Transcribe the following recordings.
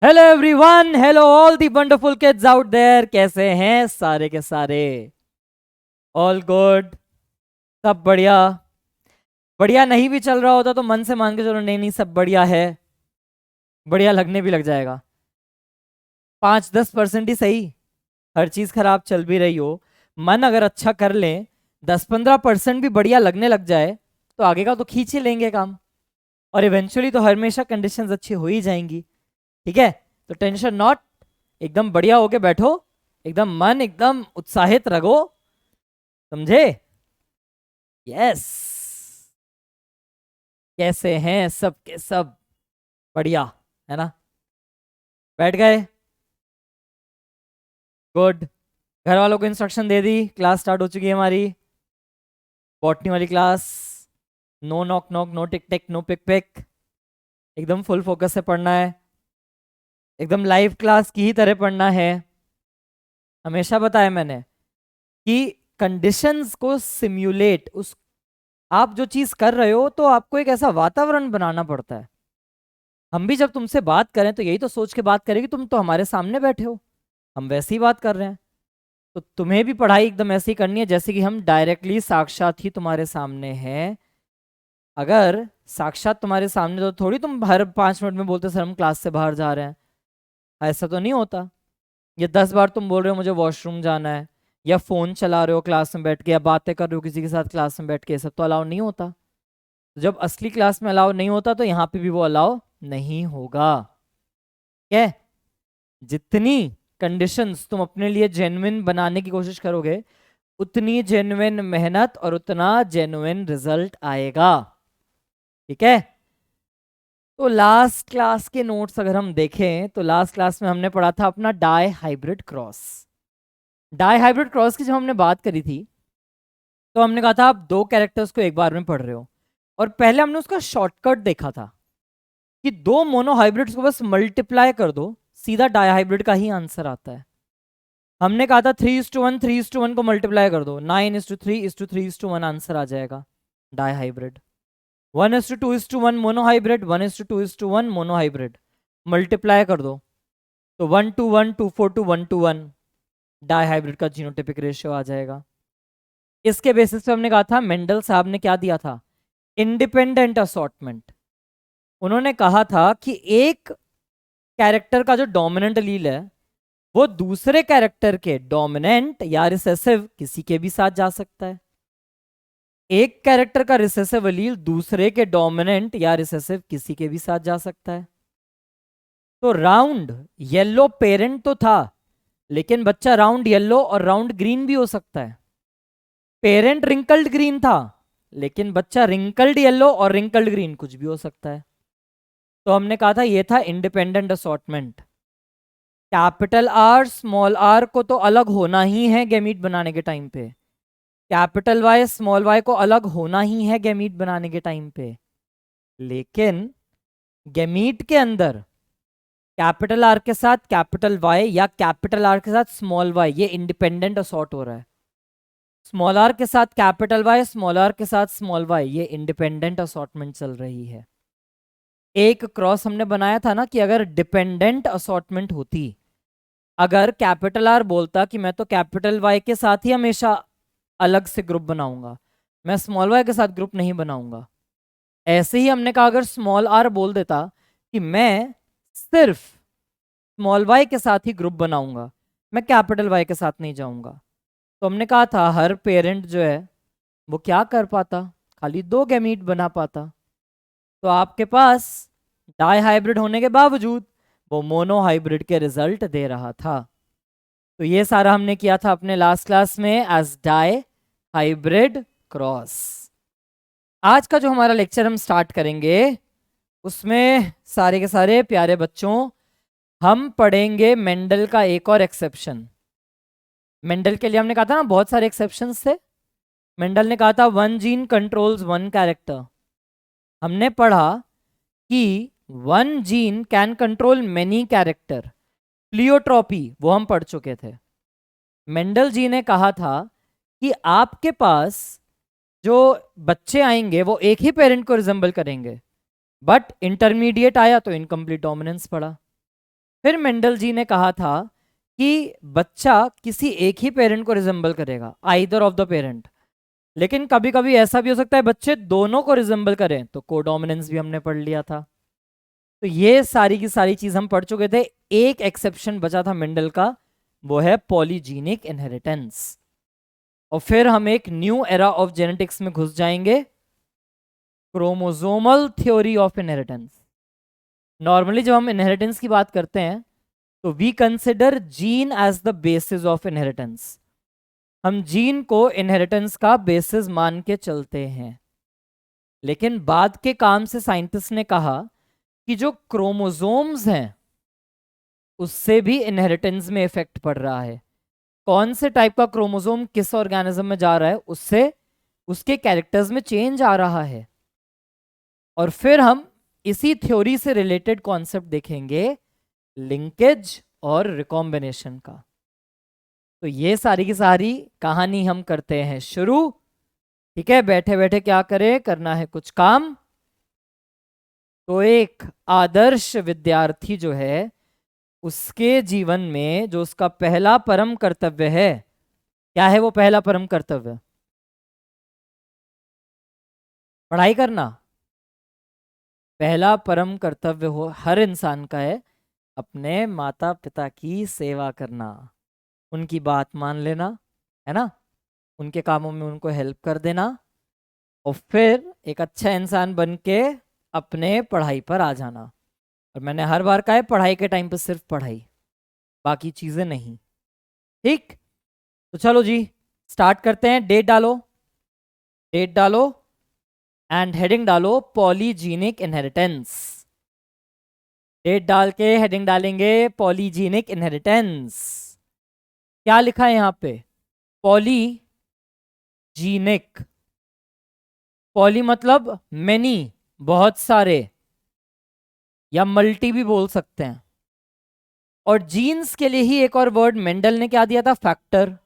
Hello everyone, hello all the wonderful kids out there. कैसे हैं सारे के सारे? ऑल गुड, सब बढ़िया। बढ़िया नहीं भी चल रहा होता तो मन से मान के चलो, नहीं नहीं सब बढ़िया है। बढ़िया लगने भी लग जाएगा। 5-10% ही सही। हर चीज खराब चल भी रही हो, मन अगर अच्छा कर लें, 10-15% भी बढ़िया लगने लग जाए तो आगे का तो खींच ही लेंगे काम। और इवेंचुअली तो हमेशा कंडीशंस अच्छी हो ही जाएंगी। ठीक है, तो टेंशन नॉट, एकदम बढ़िया होके बैठो, एकदम मन एकदम उत्साहित रखो। समझे? यस। कैसे हैं सब के सब? बढ़िया है ना? बैठ गए? गुड। घर वालों को इंस्ट्रक्शन दे दी, क्लास स्टार्ट हो चुकी है हमारी। बॉटनी वाली class. No knock knock, no tick tick, no pick pick. एकदम फुल फोकस से पढ़ना है, एकदम लाइव क्लास की ही तरह पढ़ना है। हमेशा बताया मैंने कि कंडीशंस को सिम्युलेट, उस आप जो चीज कर रहे हो तो आपको एक ऐसा वातावरण बनाना पड़ता है। हम भी जब तुमसे बात करें तो यही तो सोच के बात करें कि तुम तो हमारे सामने बैठे हो, हम वैसे ही बात कर रहे हैं। तो तुम्हें भी पढ़ाई एकदम ऐसी करनी है जैसे कि हम डायरेक्टली साक्षात ही तुम्हारे सामने हैं। अगर साक्षात तुम्हारे सामने तो थोड़ी तुम हर 5 मिनट में बोलते सर हम क्लास से बाहर जा रहे हैं। ऐसा तो नहीं होता। ये 10 बार तुम बोल रहे हो मुझे वॉशरूम जाना है, या फोन चला रहे हो क्लास में बैठ के, या बातें कर रहे हो किसी के साथ क्लास में बैठ के, ये सब तो अलाउ नहीं होता। तो जब असली क्लास में अलाउ नहीं होता तो यहाँ पे भी वो अलाउ नहीं होगा। क्या? जितनी कंडीशंस तुम अपने लिए जेन्युइन बनाने की कोशिश करोगे, उतनी जेन्युइन मेहनत और उतना जेन्युइन रिजल्ट आएगा। ठीक है? तो लास्ट क्लास के नोट्स अगर हम देखें तो लास्ट क्लास में हमने पढ़ा था अपना dihybrid cross. Dihybrid cross की जब हमने बात करी थी तो हमने कहा था आप दो कैरेक्टर्स को एक बार में पढ़ रहे हो, और पहले हमने उसका शॉर्टकट देखा था कि दो मोनो हाइब्रिड्स को बस मल्टीप्लाई कर दो, सीधा डाई हाइब्रिड का ही आंसर आता है। हमने कहा था 3:1, 3:1 को मल्टीप्लाई कर दो, 9:3:3:1 आंसर आ जाएगा dihybrid. 1:2:1 monohybrid, 1:2:1 monohybrid, multiply कर दो तो 1:1, 2:4:1:1 डाई हाइब्रिड का जीनोटिपिक रेशियो आ जाएगा। इसके बेसिस पे हमने कहा था मेंडल साहब ने क्या दिया था, इंडिपेंडेंट असॉर्टमेंट। उन्होंने कहा था कि एक कैरेक्टर का जो डोमिनेंट लील है वो दूसरे कैरेक्टर के डोमिनेंट या रिसेसिव किसी के भी साथ जा सकता है। एक कैरेक्टर का रिसेसिव अलील दूसरे के डोमिनेंट या रिसेसिव किसी के भी साथ जा सकता है। तो राउंड येलो पेरेंट तो था, लेकिन बच्चा राउंड येलो और राउंड ग्रीन भी हो सकता है। पेरेंट रिंकल्ड ग्रीन था, लेकिन बच्चा रिंकल्ड येलो और रिंकल्ड ग्रीन कुछ भी हो सकता है। तो हमने कहा था ये था independent assortment. Capital R small R को तो अलग होना ही है गैमीट बनाने के टाइम पे, कैपिटल वाई स्मॉल वाई को अलग होना ही है गैमीट बनाने के टाइम पे। लेकिन गैमीट के अंदर कैपिटल आर के साथ कैपिटल वाई या कैपिटल आर के साथ स्मॉल वाई, ये इंडिपेंडेंट असॉर्ट हो रहा है। स्मॉल आर के साथ कैपिटल वाई, स्मॉल आर के साथ स्मॉल वाई, ये इंडिपेंडेंट असॉर्टमेंट चल रही है। एक क्रॉस हमने बनाया था ना कि अगर डिपेंडेंट असॉर्टमेंट होती, अगर कैपिटल आर बोलता कि मैं तो कैपिटल वाई के साथ ही हमेशा अलग से ग्रुप बनाऊंगा, मैं स्मॉल वाई के साथ ग्रुप नहीं बनाऊंगा। ऐसे ही हमने कहा अगर स्मॉल आर बोल देता कि मैं सिर्फ स्मॉल वाई के साथ ही ग्रुप बनाऊंगा, मैं कैपिटल वाई के साथ नहीं जाऊंगा, तो हमने कहा था हर पेरेंट जो है वो क्या कर पाता, खाली दो गैमीट बना पाता। तो आपके पास डाई हाइब्रिड होने के बावजूद वो मोनो हाइब्रिड के रिजल्ट दे रहा था। तो ये सारा हमने किया था अपने लास्ट क्लास में एज डाई हाइब्रिड क्रॉस। आज का जो हमारा लेक्चर हम स्टार्ट करेंगे उसमें सारे के सारे प्यारे बच्चों हम पढ़ेंगे मेंडल का एक और एक्सेप्शन। मेंडल के लिए हमने कहा था ना बहुत सारे एक्सेप्शंस थे। मेंडल ने कहा था one gene controls one character. हमने पढ़ा कि one gene can control many character, pleiotropy वो हम पढ़ चुके थे। मेंडल जी ने कहा था कि आपके पास जो बच्चे आएंगे वो एक ही पेरेंट को रिजेंबल करेंगे, बट इंटरमीडिएट आया तो इनकम्प्लीट डोमिनेंस पड़ा। फिर मेंडल जी ने कहा था कि बच्चा किसी एक ही पेरेंट को रिजेंबल करेगा, आइदर ऑफ द पेरेंट, लेकिन कभी कभी ऐसा भी हो सकता है बच्चे दोनों को रिजेंबल करें, तो कोडोमिनेंस भी हमने पढ़ लिया था। तो ये सारी की सारी चीज हम पढ़ चुके थे। एक एक्सेप्शन बचा था मेंडल का, वो है पॉलीजीनिक इनहेरिटेंस। और फिर हम एक न्यू एरा ऑफ जेनेटिक्स में घुस जाएंगे, chromosomal theory of inheritance. Normally जब हम इनहेरिटेंस की बात करते हैं तो we consider gene as the basis of inheritance. हम जीन को इनहेरिटेंस का बेसिस मान के चलते हैं, लेकिन बाद के काम से साइंटिस्ट ने कहा कि जो क्रोमोसोम्स हैं उससे भी इनहेरिटेंस में इफेक्ट पड़ रहा है। कौन से टाइप का क्रोमोसोम किस ऑर्गेनिज्म में जा रहा है, उससे उसके कैरेक्टर्स में चेंज आ रहा है। और फिर हम इसी थ्योरी से रिलेटेड कॉन्सेप्ट देखेंगे, लिंकेज और रिकॉम्बिनेशन का। तो ये सारी की सारी कहानी हम करते हैं शुरू। ठीक है, बैठे बैठे क्या करें, करना है कुछ काम। तो एक आदर्श विद्यार्थी जो है, उसके जीवन में जो उसका पहला परम कर्तव्य है, क्या है वो पहला परम कर्तव्य? पढ़ाई करना। पहला परम कर्तव्य हो हर इंसान का है अपने माता पिता की सेवा करना, उनकी बात मान लेना, है ना, उनके कामों में उनको हेल्प कर देना, और फिर एक अच्छा इंसान बन के अपने पढ़ाई पर आ जाना। और मैंने हर बार कहा है, पढ़ाई के टाइम पर सिर्फ पढ़ाई, बाकी चीजें नहीं। ठीक, तो चलो जी स्टार्ट करते हैं। डेट डालो, डेट डालो एंड हेडिंग डालो पॉलीजीनिक इनहेरिटेंस। डेट डाल के हेडिंग डालेंगे पॉलीजीनिक इनहेरिटेंस। क्या लिखा है यहां पे? पॉलीजीनिक। पॉली मतलब मेनी, बहुत सारे, या मल्टी भी बोल सकते हैं। और जीन्स के लिए ही एक और वर्ड मेंडल ने क्या दिया था? फैक्टर।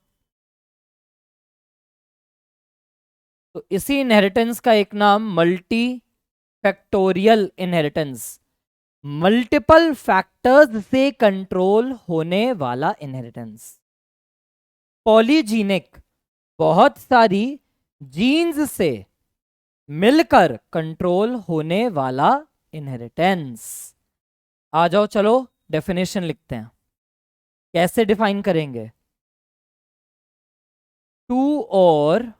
तो इसी इनहेरिटेंस का एक नाम multi factorial inheritance, multiple factors से कंट्रोल होने वाला इनहेरिटेंस। पॉलीजीनिक, बहुत सारी जीन्स से मिलकर कंट्रोल होने वाला इनहेरिटेंस। आ जाओ चलो डेफिनेशन लिखते हैं। कैसे डिफाइन करेंगे? टू और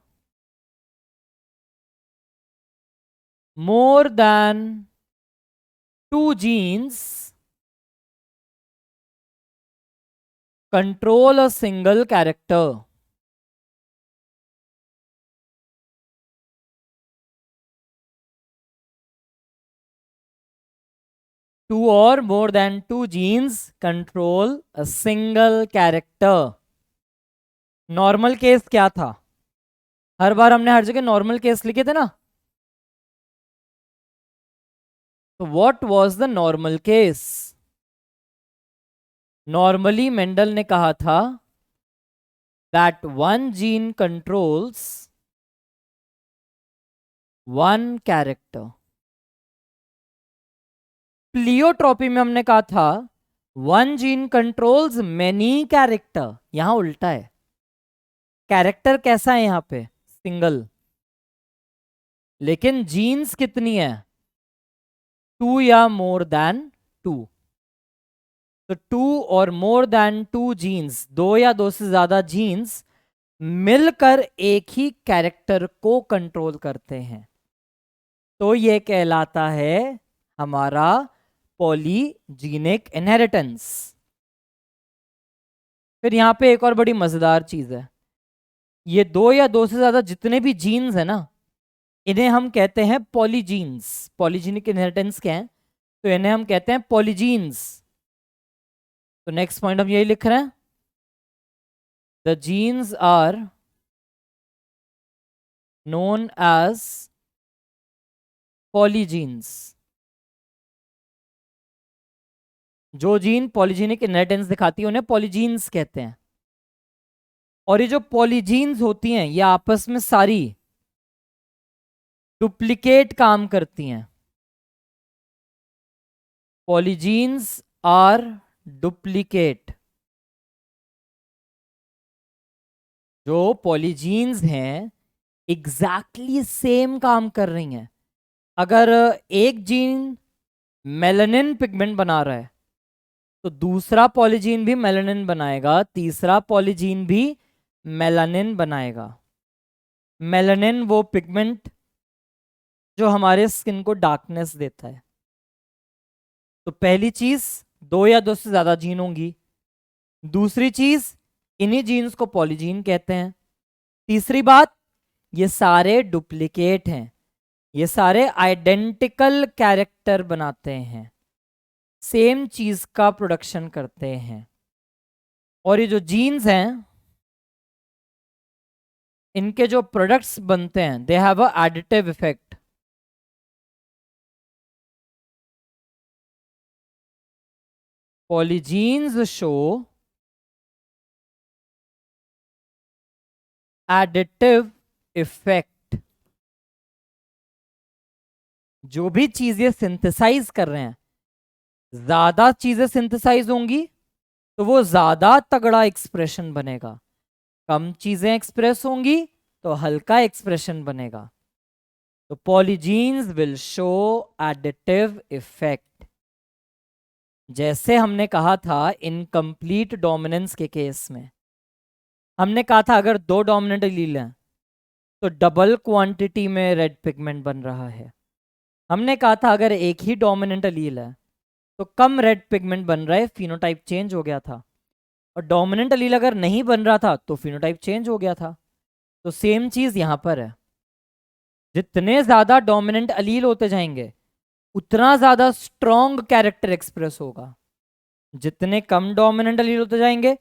more than two genes control a single character. Two or more than two genes control a single character. Normal case क्या था? हर बार हमने हर जगह नॉर्मल केस लिखे थे ना। तो what was the normal case? Normally Mendel ने कहा था that one gene controls one character. Pleiotropy में हमने कहा था one gene controls many character. यहां उल्टा है, कैरेक्टर कैसा है यहां पे? सिंगल, लेकिन जीन्स कितनी है? टू या मोर देन टू। तो टू और मोर देन टू जीन्स, दो या दो से ज्यादा जीन्स मिलकर एक ही कैरेक्टर को कंट्रोल करते हैं, तो ये कहलाता है हमारा पॉलीजीनिक इनहेरिटेंस। फिर यहां पे एक और बड़ी मजेदार चीज है, ये दो या दो से ज्यादा जितने भी जीन्स है ना, इन्हें हम कहते हैं पॉलीजीन्स। पॉलीजीनिक इनहेरिटेंस क्या है? तो इन्हें हम कहते हैं पॉलीजीन्स। तो नेक्स्ट पॉइंट हम यही लिख रहे हैं, the genes are known as polygenes. जो जीन पॉलीजीनिक इनहेरिटेंस दिखाती है उन्हें पॉलीजीन्स कहते हैं। और ये जो पॉलीजीन्स होती हैं ये आपस में सारी डुप्लीकेट काम करती हैं। Polygenes are duplicate. जो पॉलीजीन्स हैं एग्जैक्टली सेम काम कर रही हैं। अगर एक जीन मेलानिन पिगमेंट बना रहा है तो दूसरा पॉलीजीन भी मेलानिन बनाएगा, तीसरा पॉलीजीन भी मेलानिन बनाएगा। मेलानिन वो पिगमेंट जो हमारे स्किन को डार्कनेस देता है। तो पहली चीज, दो या दो से ज्यादा जीन होंगी। दूसरी चीज, इन्हीं जीन्स को पॉलीजीन कहते हैं। तीसरी बात, ये सारे डुप्लीकेट हैं, ये सारे आइडेंटिकल कैरेक्टर बनाते हैं, सेम चीज का प्रोडक्शन करते हैं। और ये जो जीन्स हैं इनके जो प्रोडक्ट्स बनते हैं they have a additive effect. Polygenes show additive effect. जो भी चीजें सिंथेसाइज कर रहे हैं, ज्यादा चीजें सिंथेसाइज होंगी तो वो ज्यादा तगड़ा एक्सप्रेशन बनेगा, कम चीजें एक्सप्रेस होंगी तो हल्का एक्सप्रेशन बनेगा। तो polygenes will show additive effect. जैसे हमने कहा था इनकम्प्लीट डोमिनेंस के केस में, हमने कहा था अगर दो डोमिनेंट एलील हैं तो डबल क्वांटिटी में रेड पिगमेंट बन रहा है। हमने कहा था अगर एक ही डोमिनेंट एलील है तो कम रेड पिगमेंट बन रहा है, फिनोटाइप चेंज हो गया था। और डोमिनेंट एलील अगर नहीं बन रहा था तो फिनोटाइप चेंज हो गया था। तो सेम चीज यहां पर है, जितने ज्यादा डोमिनेंट एलील होते जाएंगे उतना ज्यादा स्ट्रॉन्ग कैरेक्टर एक्सप्रेस होगा। जितने कम डोमिनेंट एलील होते जाएंगे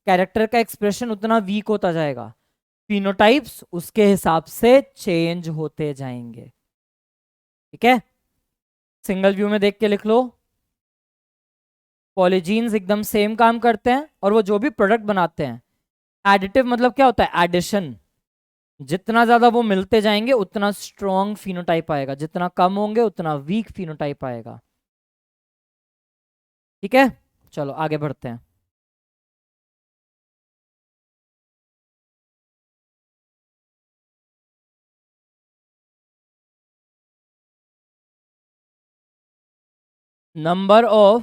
कैरेक्टर का एक्सप्रेशन उतना वीक होता जाएगा, फिनोटाइप्स उसके हिसाब से चेंज होते जाएंगे। ठीक है, सिंगल व्यू में देख के लिख लो। पॉलीजीन्स एकदम सेम काम करते हैं और वो जो भी प्रोडक्ट बनाते हैं, एडिटिव मतलब क्या होता है, एडिशन। जितना ज्यादा वो मिलते जाएंगे उतना स्ट्रॉन्ग फिनोटाइप आएगा, जितना कम होंगे उतना वीक फिनोटाइप आएगा। ठीक है, चलो आगे बढ़ते हैं। नंबर ऑफ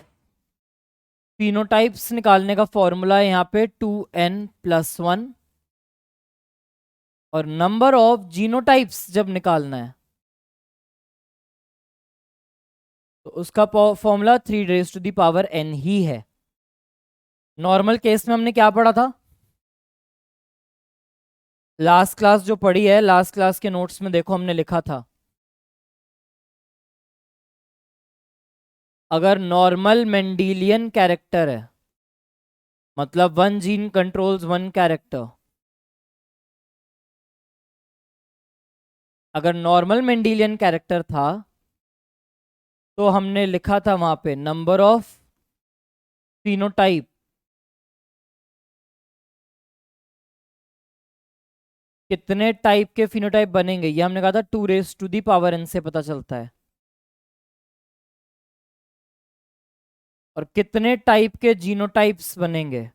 फिनोटाइप्स निकालने का फॉर्मूला है यहाँ पे 2n+1। और नंबर ऑफ जीनोटाइप्स जब निकालना है तो उसका फॉर्मूला 3n ही है। नॉर्मल केस में हमने क्या पढ़ा था, लास्ट क्लास जो पढ़ी है, लास्ट क्लास के नोट्स में देखो हमने लिखा था अगर नॉर्मल मेंडेलियन कैरेक्टर है, मतलब one gene controls one character, अगर नॉर्मल मेंडेलियन कैरेक्टर था तो हमने लिखा था वहां पे नंबर ऑफ फिनोटाइप कितने टाइप के फिनोटाइप बनेंगे, ये हमने कहा था 2n से पता चलता है। और कितने टाइप के जीनोटाइप्स बनेंगे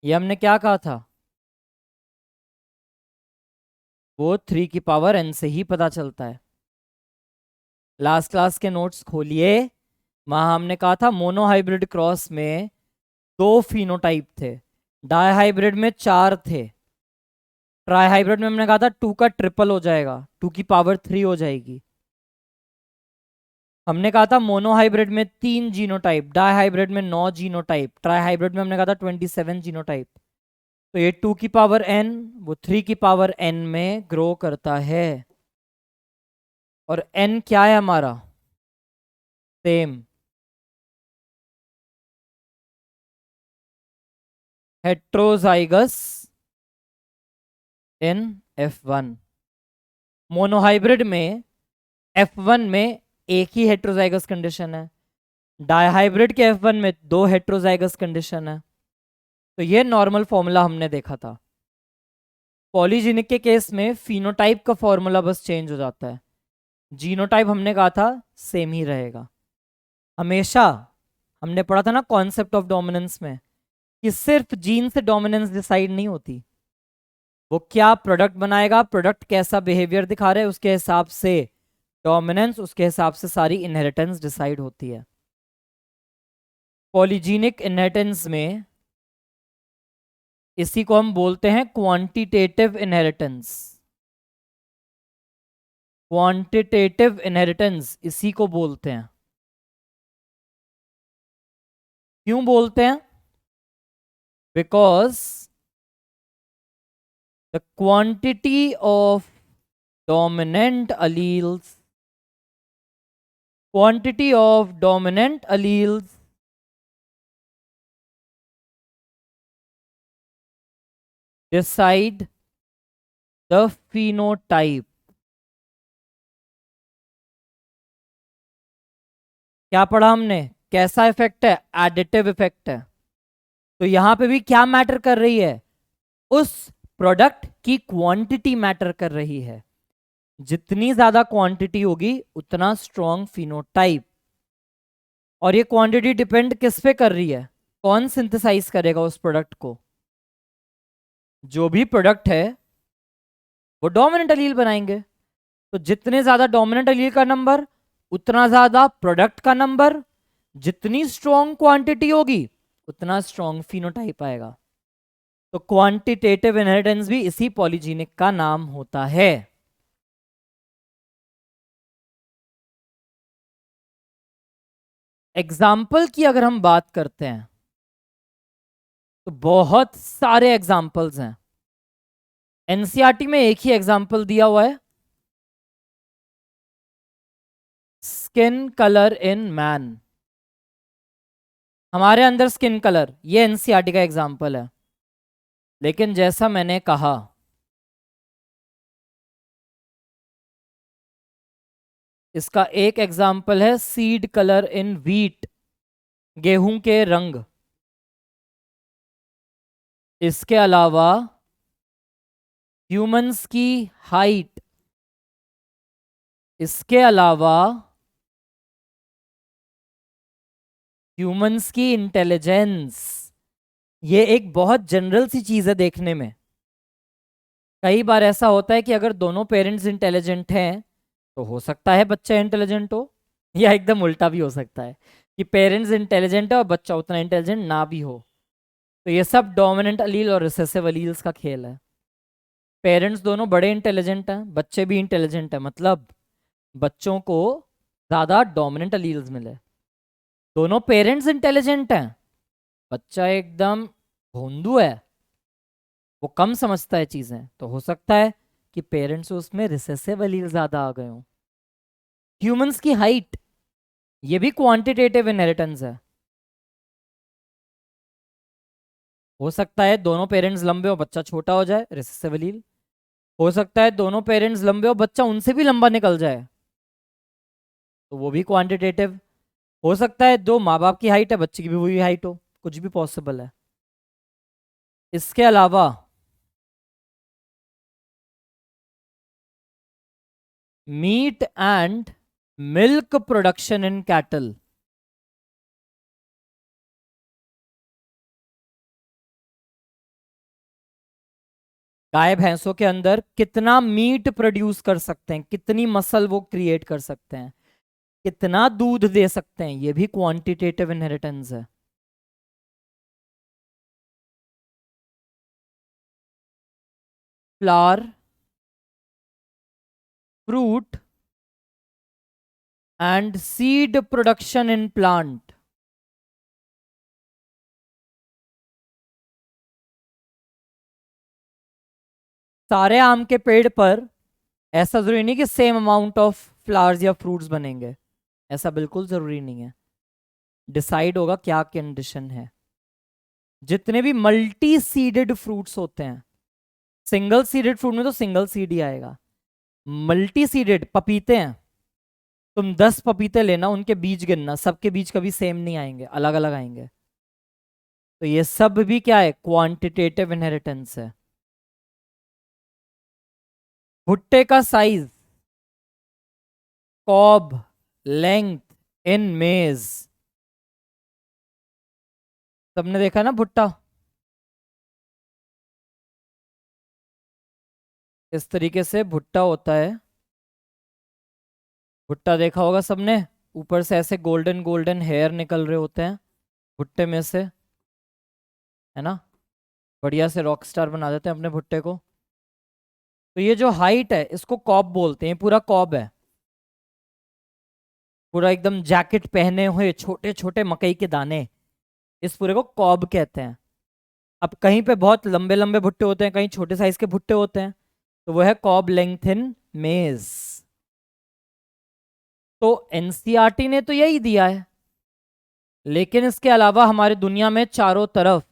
ये हमने क्या कहा था, वो 3n से ही पता चलता है। लास्ट क्लास के नोट्स खोलिए, वहां हमने कहा था मोनोहाइब्रिड क्रॉस में 2 फिनोटाइप थे, डाईहाइब्रिड में 4 थे, ट्राईहाइब्रिड में हमने कहा था 2 का ट्रिपल हो जाएगा, 2 की पावर 3 हो जाएगी। हमने कहा था मोनोहाइब्रिड में 3 जीनोटाइप, डाईहाइब्रिड में 9 जीनोटाइप, ट्राईहाइब्रिड में हमने कहा था 27 जीनोटाइप। तो ये 2n वो 3n में ग्रो करता है। और n क्या है हमारा, सेम, हेट्रोजाइगस इन F1। मोनोहाइब्रिड में F1 में एक ही हेट्रोजाइगस कंडीशन है, डाईहाइब्रिड के F1 में 2 हेट्रोजाइगस कंडीशन है। तो ये नॉर्मल फॉर्मूला हमने देखा था। पॉलीजेनिक के केस में फिनोटाइप का फॉर्मूला बस चेंज हो जाता है, जीनोटाइप हमने कहा था सेम ही रहेगा। हमेशा हमने पढ़ा था ना कॉन्सेप्ट ऑफ डोमिनेंस में कि सिर्फ जीन से डोमिनेंस डिसाइड नहीं होती, वो क्या प्रोडक्ट बनाएगा, प्रोडक्ट कैसा बिहेवियर दिखा रहा है, उसके हिसाब से डोमिनेंस, उसके हिसाब से सारी इनहेरिटेंस डिसाइड होती है। पॉलीजीनिक इनहेरिटेंस में इसी को हम बोलते हैं क्वांटिटेटिव इनहेरिटेंस। क्वांटिटेटिव इनहेरिटेंस इसी को बोलते हैं। क्यों बोलते हैं? Because the quantity of dominant alleles decide the phenotype। क्या पढ़ा हमने? कैसा इफेक्ट है? एडिटिव इफेक्ट है। तो यहां पे भी क्या मैटर कर रही है? उस प्रोडक्ट की क्वांटिटी मैटर कर रही है। जितनी ज्यादा क्वांटिटी होगी उतना स्ट्रॉन्ग फिनोटाइप। और ये क्वांटिटी डिपेंड किस पे कर रही है? कौन सिंथेसाइज करेगा उस प्रोडक्ट को? जो भी प्रोडक्ट है वो डोमिनेंट अलील बनाएंगे। तो जितने ज्यादा डोमिनेंट अलील का नंबर उतना ज्यादा प्रोडक्ट का नंबर, जितनी स्ट्रॉन्ग क्वांटिटी होगी उतना स्ट्रॉन्ग फिनोटाइप आएगा। तो क्वांटिटेटिव इनहेरिटेंस भी इसी पॉलीजीनिक का नाम होता है। एग्जाम्पल की अगर हम बात करते हैं तो बहुत सारे एग्जाम्पल्स हैं। एनसीईआरटी में एक ही एग्जाम्पल दिया हुआ है, स्किन कलर इन मैन। हमारे अंदर स्किन कलर, ये एनसीईआरटी का एग्जाम्पल है। लेकिन जैसा मैंने कहा, इसका एक एग्जाम्पल है सीड कलर इन व्हीट, गेहूं के रंग। इसके अलावा ह्यूमंस की हाइट, इसके अलावा ह्यूमंस की इंटेलिजेंस। ये एक बहुत जनरल सी चीज है देखने में। कई बार ऐसा होता है कि अगर दोनों पेरेंट्स इंटेलिजेंट हैं तो हो सकता है बच्चा इंटेलिजेंट हो, या एकदम उल्टा भी हो सकता है कि पेरेंट्स इंटेलिजेंट है और बच्चा उतना इंटेलिजेंट ना भी हो। तो ये सब डोमिनेंट अलील और रिसेसिव अलील्स का खेल है। पेरेंट्स दोनों बड़े इंटेलिजेंट हैं, बच्चे भी इंटेलिजेंट है, मतलब बच्चों को ज्यादा डोमिनेंट अलील्स मिले। दोनों पेरेंट्स इंटेलिजेंट हैं, बच्चा एकदम भोंदू है, वो कम समझता है चीजें, तो हो सकता है कि पेरेंट्स उसमें रिसेसिव अलील ज्यादा आ गए हों। ह्यूमंस की हाइट, ये भी क्वांटिटेटिव इनहेरिटेंस है। हो सकता है दोनों पेरेंट्स लंबे हो बच्चा छोटा हो जाए, रिसेसिव अलील। हो सकता है दोनों पेरेंट्स लंबे हो बच्चा उनसे भी लंबा निकल जाए, तो वो भी क्वांटिटेटिव। हो सकता है दो माँ बाप की हाइट है, बच्चे की भी वही हाइट हो, कुछ भी पॉसिबल है। इसके अलावा meat and milk production in cattle. गाय भैंसों के अंदर कितना मीट प्रोड्यूस कर सकते हैं, कितनी मसल वो क्रिएट कर सकते हैं, कितना दूध दे सकते हैं, ये भी क्वांटिटेटिव इनहेरिटेंस है। Flower, fruit and seed production in plant. सारे आम के पेड़ पर ऐसा जरूरी नहीं कि सेम अमाउंट ऑफ फ्लावर्स या फ्रूट्स बनेंगे, ऐसा बिल्कुल जरूरी नहीं है। डिसाइड होगा क्या कंडीशन है। जितने भी मल्टी सीडेड फ्रूट्स होते हैं, सिंगल सीडेड फ्रूट में तो सिंगल सीड ही आएगा। मल्टी सीडेड पपीते हैं, तुम 10 पपीते लेना, उनके बीज गिनना, सबके बीज कभी सेम नहीं आएंगे, अलग अलग आएंगे। तो ये सब भी क्या है? क्वांटिटेटिव इनहेरिटेंस है। भुट्टे का साइज, कॉब, लेंथ इन मेज। सबने देखा ना भुट्टा, इस तरीके से भुट्टा होता है। भुट्टा देखा होगा सबने, ऊपर से ऐसे गोल्डन गोल्डन हेयर निकल रहे होते हैं भुट्टे में से, है ना। बढ़िया से रॉक स्टार बना देते हैं अपने भुट्टे को। तो ये जो हाइट है इसको कॉब बोलते हैं, पूरा कॉब है, पूरा एकदम जैकेट पहने हुए छोटे छोटे मकई के दाने, इस पूरे को कॉब कहते हैं। अब कहीं पे बहुत लंबे लंबे भुट्टे होते हैं, कहीं छोटे साइज के भुट्टे होते हैं, तो वो है कॉब लेंथन मेज। तो एनसीईआरटी ने तो यही दिया है, लेकिन इसके अलावा हमारी दुनिया में चारों तरफ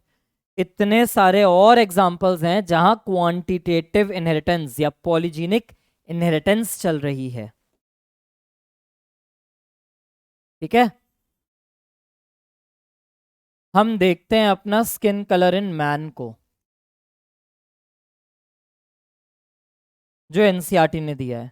इतने सारे और एग्जाम्पल्स हैं जहां क्वांटिटेटिव इनहेरिटेंस या पॉलीजेनिक इनहेरिटेंस चल रही है। ठीक है, हम देखते हैं अपना स्किन कलर इन मैन को, जो एनसीईआरटी ने दिया है।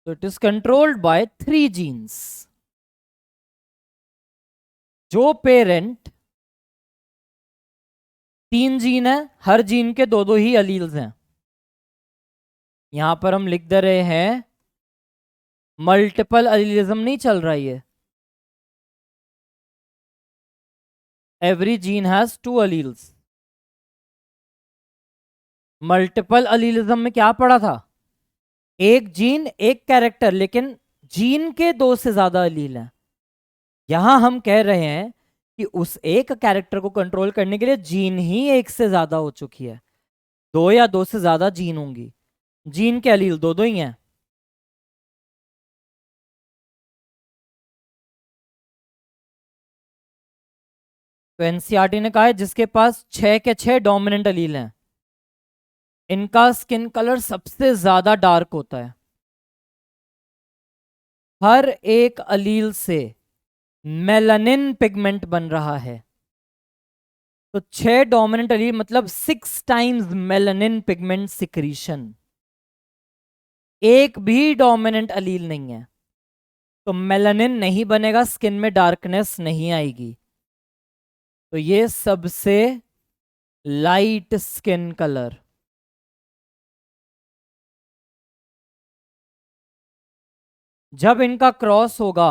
तो it is controlled by 3 genes. जो पेरेंट, 3 जीन है, हर जीन के दो दो ही अलील्स हैं। यहां पर हम लिख दे रहे हैं, मल्टीपल अलीलिज्म नहीं चल रहा है, every gene has 2 alleles. Multiple allelism में क्या पढ़ा था, एक जीन एक कैरेक्टर, लेकिन जीन के 2 से ज्यादा अलील हैं। यहां हम कह रहे हैं कि उस एक कैरेक्टर को कंट्रोल करने के लिए जीन ही एक से ज्यादा हो चुकी है, 2 या 2 से ज्यादा जीन होंगी, जीन के अलील दो दो ही हैं। तो एनसीईआरटी ने कहा है जिसके पास 6 के 6 डोमिनेंट अलील हैं, इनका स्किन कलर सबसे ज्यादा डार्क होता है। हर एक अलील से मेलानिन पिगमेंट बन रहा है। तो 6 डोमिनेंट अलील मतलब 6 टाइम्स मेलानिन पिगमेंट सिक्रीशन। एक भी डोमिनेंट अलील नहीं है तो मेलानिन नहीं बनेगा, स्किन में डार्कनेस नहीं आएगी। तो ये सबसे लाइट स्किन कलर। जब इनका क्रॉस होगा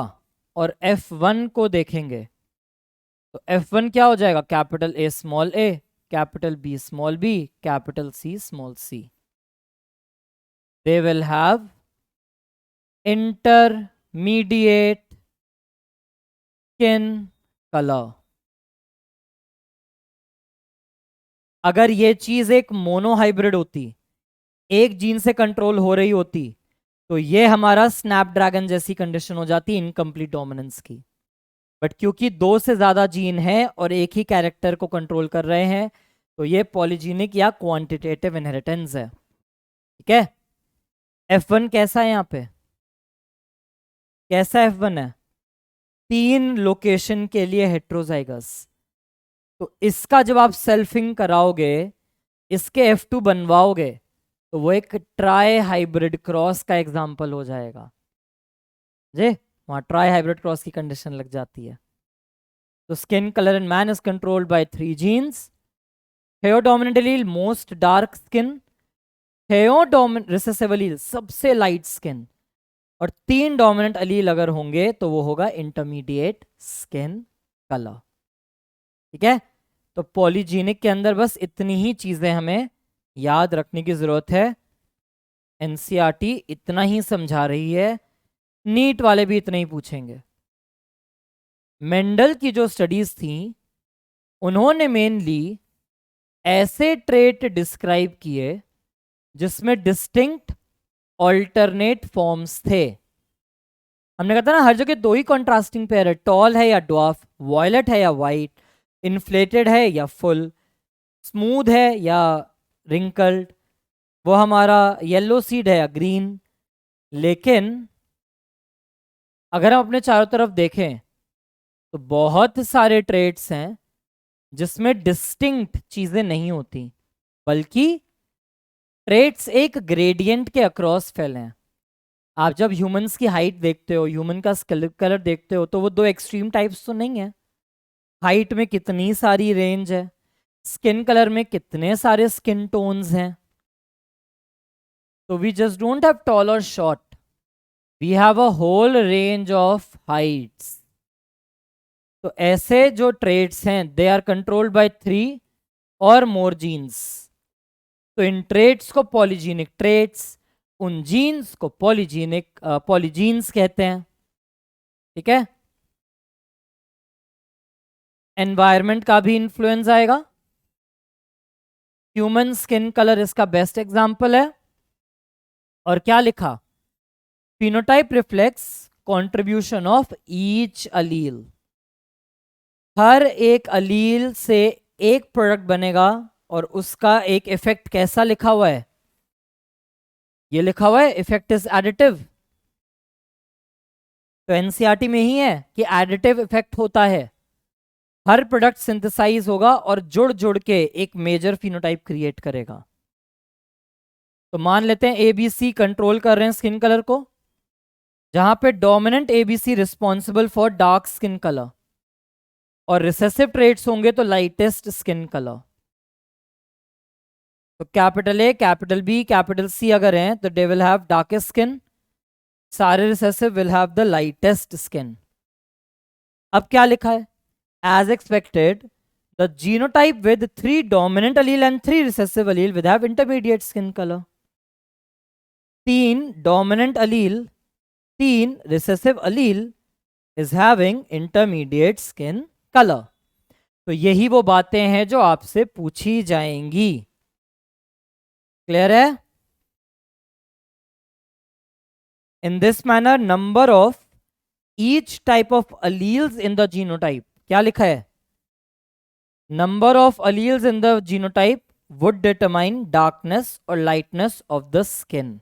और F1 को देखेंगे तो F1 क्या हो जाएगा, capital A small a, capital B small b, capital C small c। They will have intermediate skin colour. अगर ये चीज एक मोनोहाइब्रिड होती, एक जीन से कंट्रोल हो रही होती, तो ये हमारा स्नैपड्रैगन जैसी कंडीशन हो जाती इनकम्प्लीट डोमिनेंस की। बट क्योंकि 2 से ज्यादा जीन है और एक ही कैरेक्टर को कंट्रोल कर रहे हैं, तो ये पॉलीजीनिक या क्वांटिटेटिव इनहेरिटेंस है। ठीक है, F1 कैसा है, यहाँ पे कैसा F1 है, 3 लोकेशन के लिए हेट्रोजाइगस। तो इसका जब आप सेल्फिंग कराओगे, इसके F2 बनवाओगे, तो वो एक ट्राई हाइब्रिड क्रॉस का एग्जाम्पल हो जाएगा जी, वहां ट्राई हाइब्रिड क्रॉस की कंडीशन लग जाती है। तो skin colour in man is controlled by 3 genes. थेओडोमिनेंट एलील मोस्ट डार्क स्किन, थेओडोमिनेंट रिसेसिव एलील सबसे लाइट स्किन, और 3 डोमिनेंट अलील अगर होंगे तो वो होगा इंटरमीडिएट स्किन कलर। ठीक है, तो पॉलीजीनिक के अंदर बस इतनी ही चीजें हमें याद रखने की जरूरत है। एनसीईआरटी इतना ही समझा रही है, नीट वाले भी इतना ही पूछेंगे। मेंडल की जो स्टडीज थी, उन्होंने मेनली ऐसे ट्रेट डिस्क्राइब किए जिसमें डिस्टिंक्ट ऑल्टरनेट फॉर्म्स थे। हमने कहा था ना, हर जगह 2 ही कॉन्ट्रास्टिंग पेयर है, टॉल है या ड्वार्फ, वॉयलेट है या वाइट, इन्फ्लेटेड है या फुल, स्मूथ है या रिंकल्ड, वो हमारा येलो सीड है या ग्रीन। लेकिन अगर हम अपने चारों तरफ देखें तो बहुत सारे ट्रेड्स हैं जिसमें डिस्टिंक्ट चीजें नहीं होती, बल्कि ट्रेड्स एक ग्रेडियंट के अक्रॉस फैले हैं। आप जब ह्यूमंस की हाइट देखते हो, ह्यूमन का स्किन कलर देखते हो, तो वो दो एक्सट्रीम टाइप्स तो नहीं है। हाइट में कितनी सारी रेंज है, स्किन कलर में कितने सारे स्किन टोन्स हैं। तो we just don't have tall और short, we have a whole range of heights. तो ऐसे जो ट्रेड्स हैं दे आर कंट्रोल्ड बाय 3 और मोर जीन्स। तो इन ट्रेड्स को पॉलीजीनिक ट्रेड्स, उन जीन्स को पॉलीजीन्स कहते हैं। ठीक है। एनवायरनमेंट का भी इन्फ्लुएंस आएगा। ह्यूमन स्किन कलर इसका बेस्ट एग्जांपल है। और क्या लिखा, phenotype reflects contribution of each allele. हर एक अलील से एक प्रोडक्ट बनेगा और उसका एक इफेक्ट कैसा लिखा हुआ है, ये लिखा हुआ है इफेक्ट इज एडिटिव। तो एनसीईआरटी में ही है कि एडिटिव इफेक्ट होता है। हर प्रोडक्ट सिंथेसाइज होगा और जुड़ जुड़ के एक मेजर फिनोटाइप क्रिएट करेगा। तो मान लेते हैं एबीसी कंट्रोल कर रहे हैं स्किन कलर को, जहां पे dominant ABC responsible for dark skin colour और रिसेसिव ट्रेट्स होंगे तो लाइटेस्ट स्किन कलर। तो capital A, capital B, capital C अगर हैं तो they will have darkest skin, सारे recessive will have the lightest skin. अब क्या लिखा है, as expected the genotype with 3 dominant allele and 3 recessive allele will have intermediate skin colour. 3 dominant allele, 3 recessive allele is having intermediate skin colour. तो यही वो बातें हैं जो आपसे पूछी जाएंगी। क्लियर है। In this manner number of each type of alleles in the genotype, क्या लिखा है, number of alleles in the genotype would determine darkness और लाइटनेस ऑफ द स्किन।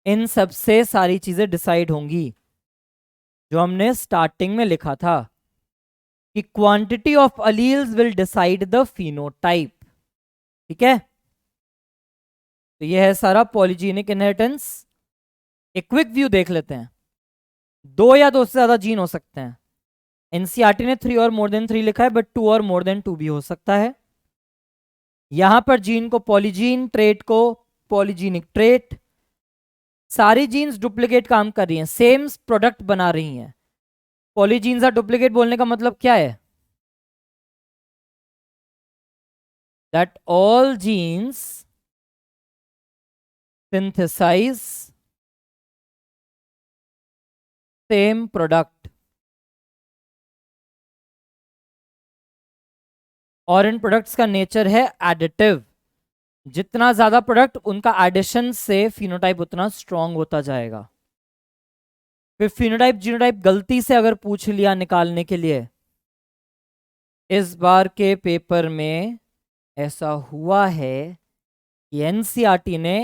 इन सबसे सारी चीजें डिसाइड होंगी जो हमने स्टार्टिंग में लिखा था कि quantity of alleles will decide the phenotype. ठीक है। तो यह है सारा पॉलीजीनिक इनहेरिटेंस। एक क्विक व्यू देख लेते हैं। 2 या 2 से ज्यादा जीन हो सकते हैं। एनसीईआरटी ने 3 और मोर देन 3 लिखा है, बट 2 और मोर देन 2 भी हो सकता है। यहां पर जीन को पॉलीजीन, ट्रेट को पॉलीजीनिक ट्रेट। सारी जीन्स डुप्लीकेट काम कर रही हैं, सेम प्रोडक्ट बना रही हैं। पॉलीजीन्स आर डुप्लीकेट बोलने का मतलब क्या है, that all genes synthesize same product। और इन प्रोडक्ट्स का नेचर है एडिटिव। जितना ज्यादा प्रोडक्ट, उनका एडिशन से फिनोटाइप उतना स्ट्रांग होता जाएगा। फिर फिनोटाइप जीनोटाइप गलती से अगर पूछ लिया निकालने के लिए, इस बार के पेपर में ऐसा हुआ है कि एनसीईआरटी ने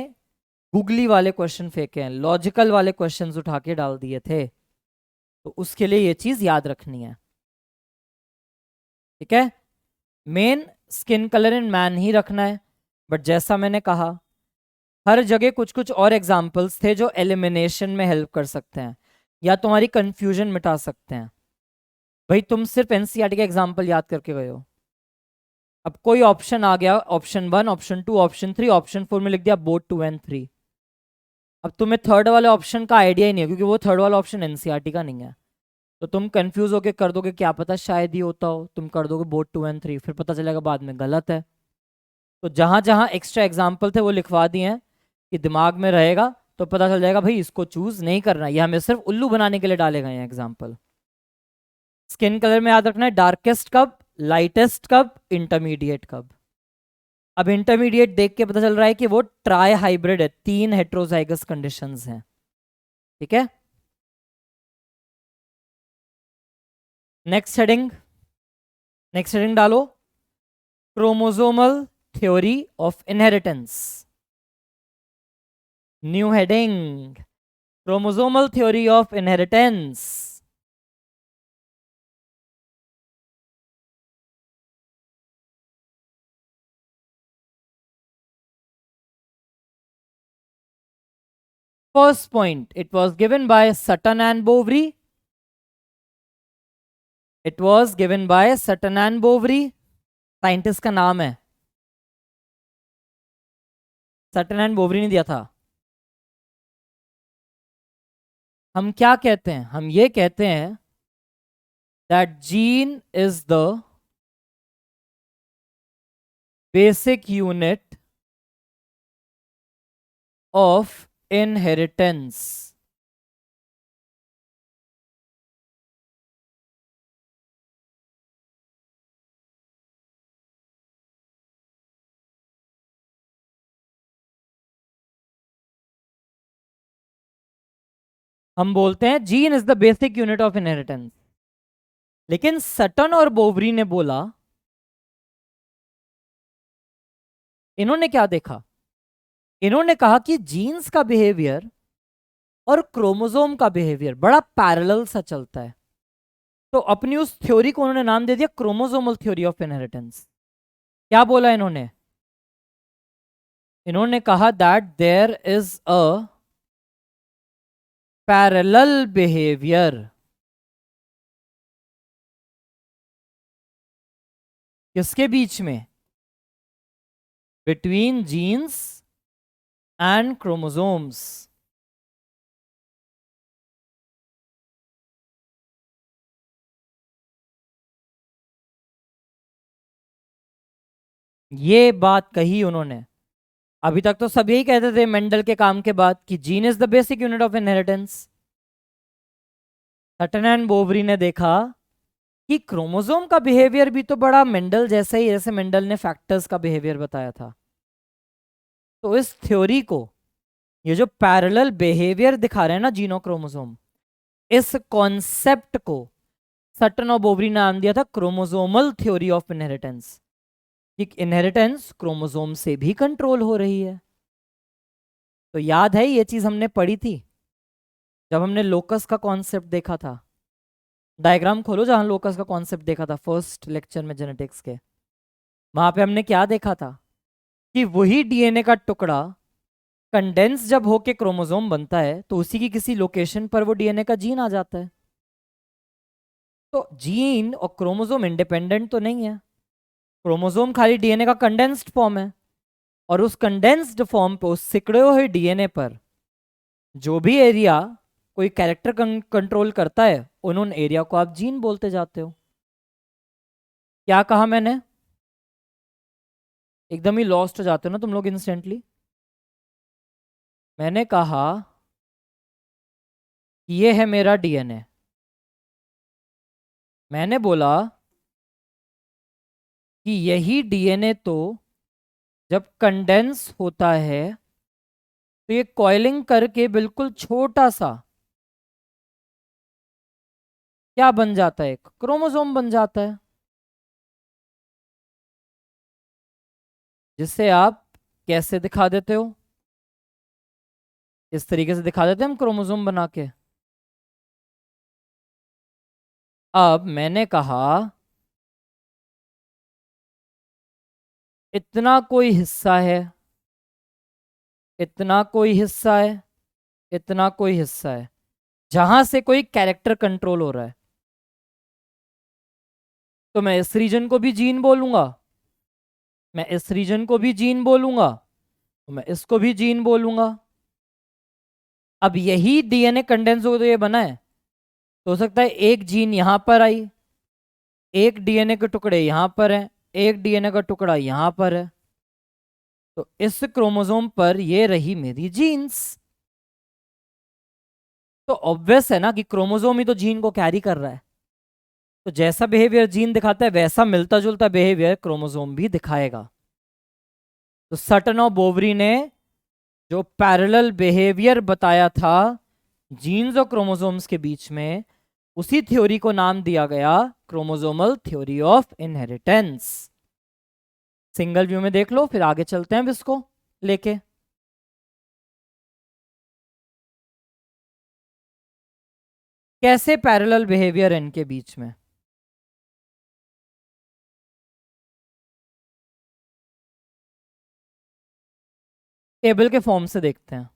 गूगली वाले क्वेश्चन फेंके हैं, लॉजिकल वाले क्वेश्चंस उठा के डाल दिए थे। तो उसके लिए ये चीज याद रखनी है। ठीक है। Main skin colour in man ही रखना है। बट जैसा मैंने कहा, हर जगह कुछ कुछ और एग्जाम्पल्स थे जो एलिमिनेशन में हेल्प कर सकते हैं या तुम्हारी कंफ्यूजन मिटा सकते हैं। भाई तुम सिर्फ एनसीईआरटी का एग्जाम्पल याद करके गए हो, अब कोई ऑप्शन आ गया, ऑप्शन 1, ऑप्शन 2, ऑप्शन 3, ऑप्शन 4 में लिख दिया बोथ 2 and 3। अब तुम्हें थर्ड वाले ऑप्शन का आइडिया ही नहीं है, क्योंकि वो थर्ड वाला ऑप्शन एनसीईआरटी का नहीं है। तो तुम कंफ्यूज होके कर दोगे, क्या पता शायद ही होता हो, तुम कर दोगे बोथ 2 and 3, फिर पता चलेगा बाद में गलत है। तो जहां जहां एक्स्ट्रा एग्जाम्पल थे वो लिखवा दिए हैं कि दिमाग में रहेगा, तो पता चल जाएगा भाई इसको चूज नहीं करना, ये हमें सिर्फ उल्लू बनाने के लिए डाले गए हैं एग्जाम्पल। स्किन कलर में याद रखना है डार्केस्ट कब, लाइटेस्ट कब, इंटरमीडिएट कब। अब इंटरमीडिएट देख के पता चल रहा है कि वो ट्राई हाइब्रिड है, 3 हेट्रोजाइगस कंडीशंस हैं। ठीक है। नेक्स्ट हेडिंग, नेक्स्ट हेडिंग डालो, chromosomal theory of inheritance. New heading, chromosomal theory of inheritance. First point, it was given by Sutton and Boveri. It was given by Sutton and Boveri. Scientist का नाम है, Sutton and Boveri ने दिया था। हम क्या कहते हैं? हम ये कहते हैं that gene is the basic unit of inheritance. हम बोलते हैं gene is the basic unit of inheritance, लेकिन सटन और बोवरी ने बोला, इन्होंने क्या देखा? इन्होंने कहा कि जीन्स का बिहेवियर और क्रोमोसोम का बिहेवियर बड़ा पैरेलल सा चलता है। तो अपनी उस थ्योरी को उन्होंने नाम दे दिया क्रोमोसोमल थ्योरी ऑफ इनहेरिटेंस। क्या बोला इन्होंने? इन्होंने कहा that there is a parallel behaviour. किसके बीच में? Between genes and chromosomes. ये बात कही उन्होंने। अभी तक तो सब यही कहते थे मेंडल के काम के बाद कि gene is the basic unit of inheritance. Sutton and Boveri ने देखा कि क्रोमोसोम का बिहेवियर भी तो बड़ा मेंडल जैसा ही, जैसे मेंडल ने फैक्टर्स का बिहेवियर बताया था। तो इस थ्योरी को, ये जो पैरेलल बिहेवियर दिखा रहे हैं ना जीनो क्रोमोसोम, इस कॉन्सेप्ट को सटन और बोवरी ने नाम दिया था क्रोमोसोमल थ्योरी ऑफ इनहेरिटेंस। कि इनहेरिटेंस क्रोमोसोम से भी कंट्रोल हो रही है। तो याद है ये चीज हमने पढ़ी थी जब हमने लोकस का कॉन्सेप्ट देखा था। डायग्राम खोलो जहां लोकस का कॉन्सेप्ट देखा था फर्स्ट लेक्चर में जेनेटिक्स के। वहां पे हमने क्या देखा था कि वही डीएनए का टुकड़ा कंडेंस जब होके क्रोमोसोम बनता है तो उसी की किसी लोकेशन पर वो डीएनए का जीन आ जाता है। तो जीन और क्रोमोसोम इंडिपेंडेंट तो नहीं है। क्रोमोसोम खाली डीएनए का कंडेंस्ड फॉर्म है, और उस कंडेंस्ड फॉर्म पे, उस सिकुड़े हुए डीएनए पर जो भी एरिया कोई कैरेक्टर कंट्रोल करता है, उन एरिया को आप जीन बोलते जाते हो। क्या कहा मैंने? एकदम ही लॉस्ट हो जाते हो ना तुम लोग इंस्टेंटली। मैंने कहा कि ये है मेरा डीएनए। मैंने बोला कि यही डीएनए तो जब कंडेंस होता है तो ये कॉइलिंग करके बिल्कुल छोटा सा क्या बन जाता है? एक क्रोमोसोम बन जाता है, जिससे आप कैसे दिखा देते हो? इस तरीके से दिखा देते हैं हम क्रोमोसोम बना के। अब मैंने कहा इतना कोई हिस्सा है, इतना कोई हिस्सा है, इतना कोई हिस्सा है जहां से कोई कैरेक्टर कंट्रोल हो रहा है। तो मैं इस रीजन को भी जीन बोलूंगा, मैं इस रीजन को भी जीन बोलूंगा, तो मैं इसको भी जीन बोलूंगा। अब यही डीएनए कंडेंस हो तो ये बना है, तो हो सकता है एक जीन यहां पर आई, एक डीएनए के टुकड़े यहां पर है, एक डीएनए का टुकड़ा यहां पर है। तो इस क्रोमोसोम पर ये रही मेरी जीन्स। तो ऑब्वियस है ना कि क्रोमोसोम ही तो जीन को कैरी कर रहा है। तो जैसा बिहेवियर जीन दिखाता है वैसा मिलता जुलता बिहेवियर क्रोमोसोम भी दिखाएगा। तो सटन और बोवरी ने जो पैरेलल बिहेवियर बताया था जीन्स और क्रोमोसोम्स के बीच में, उसी थ्योरी को नाम दिया गया chromosomal theory of inheritance. Single view में देख लो, फिर आगे चलते हैं अब इसको लेके। कैसे पैरेलल बिहेवियर है इनके बीच में? टेबल के फॉर्म से देखते हैं।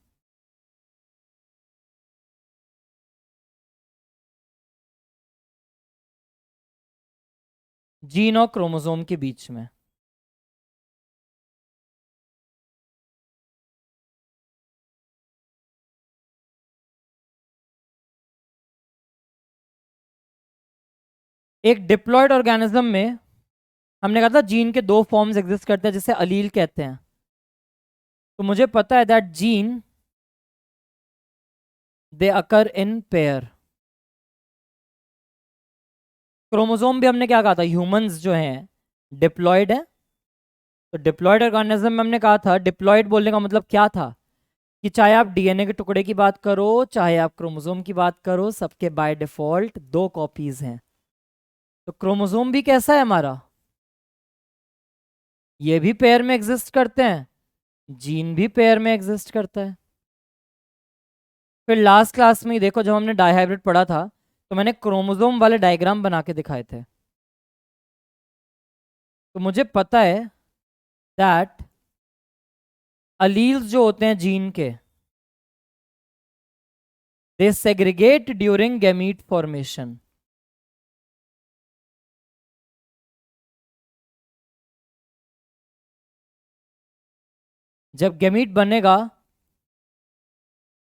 जीन और क्रोमोसोम के बीच में। एक डिप्लॉयड ऑर्गेनिज्म में हमने कहा था जीन के दो फॉर्म्स एग्जिस्ट करते हैं जिसे अलील कहते हैं। तो मुझे पता है that gene they occur in pair. Chromosome भी हमने क्या कहा था, ह्यूमंस जो हैं डिप्लॉयड है। तो डिप्लॉयड ऑर्गेनिज्म में हमने कहा था, डिप्लॉयड बोलने का मतलब क्या था कि चाहे आप डीएनए के टुकड़े की बात करो चाहे आप क्रोमोसोम की बात करो, सबके बाय डिफॉल्ट दो कॉपीज हैं। तो क्रोमोसोम भी कैसा है हमारा, ये भी पेयर में एग्जिस्ट करते हैं, जीन भी पेयर में एग्जिस्ट करता है। फिर लास्ट क्लास में ही देखो जब हमने डायहाइब्रिड पढ़ा था तो मैंने क्रोमोसोम वाले डायग्राम बना के दिखाए थे। तो मुझे पता है दैट अलील्स जो होते हैं जीन के, दे सेग्रीगेट ड्यूरिंग गैमीट फॉर्मेशन। जब गैमीट बनेगा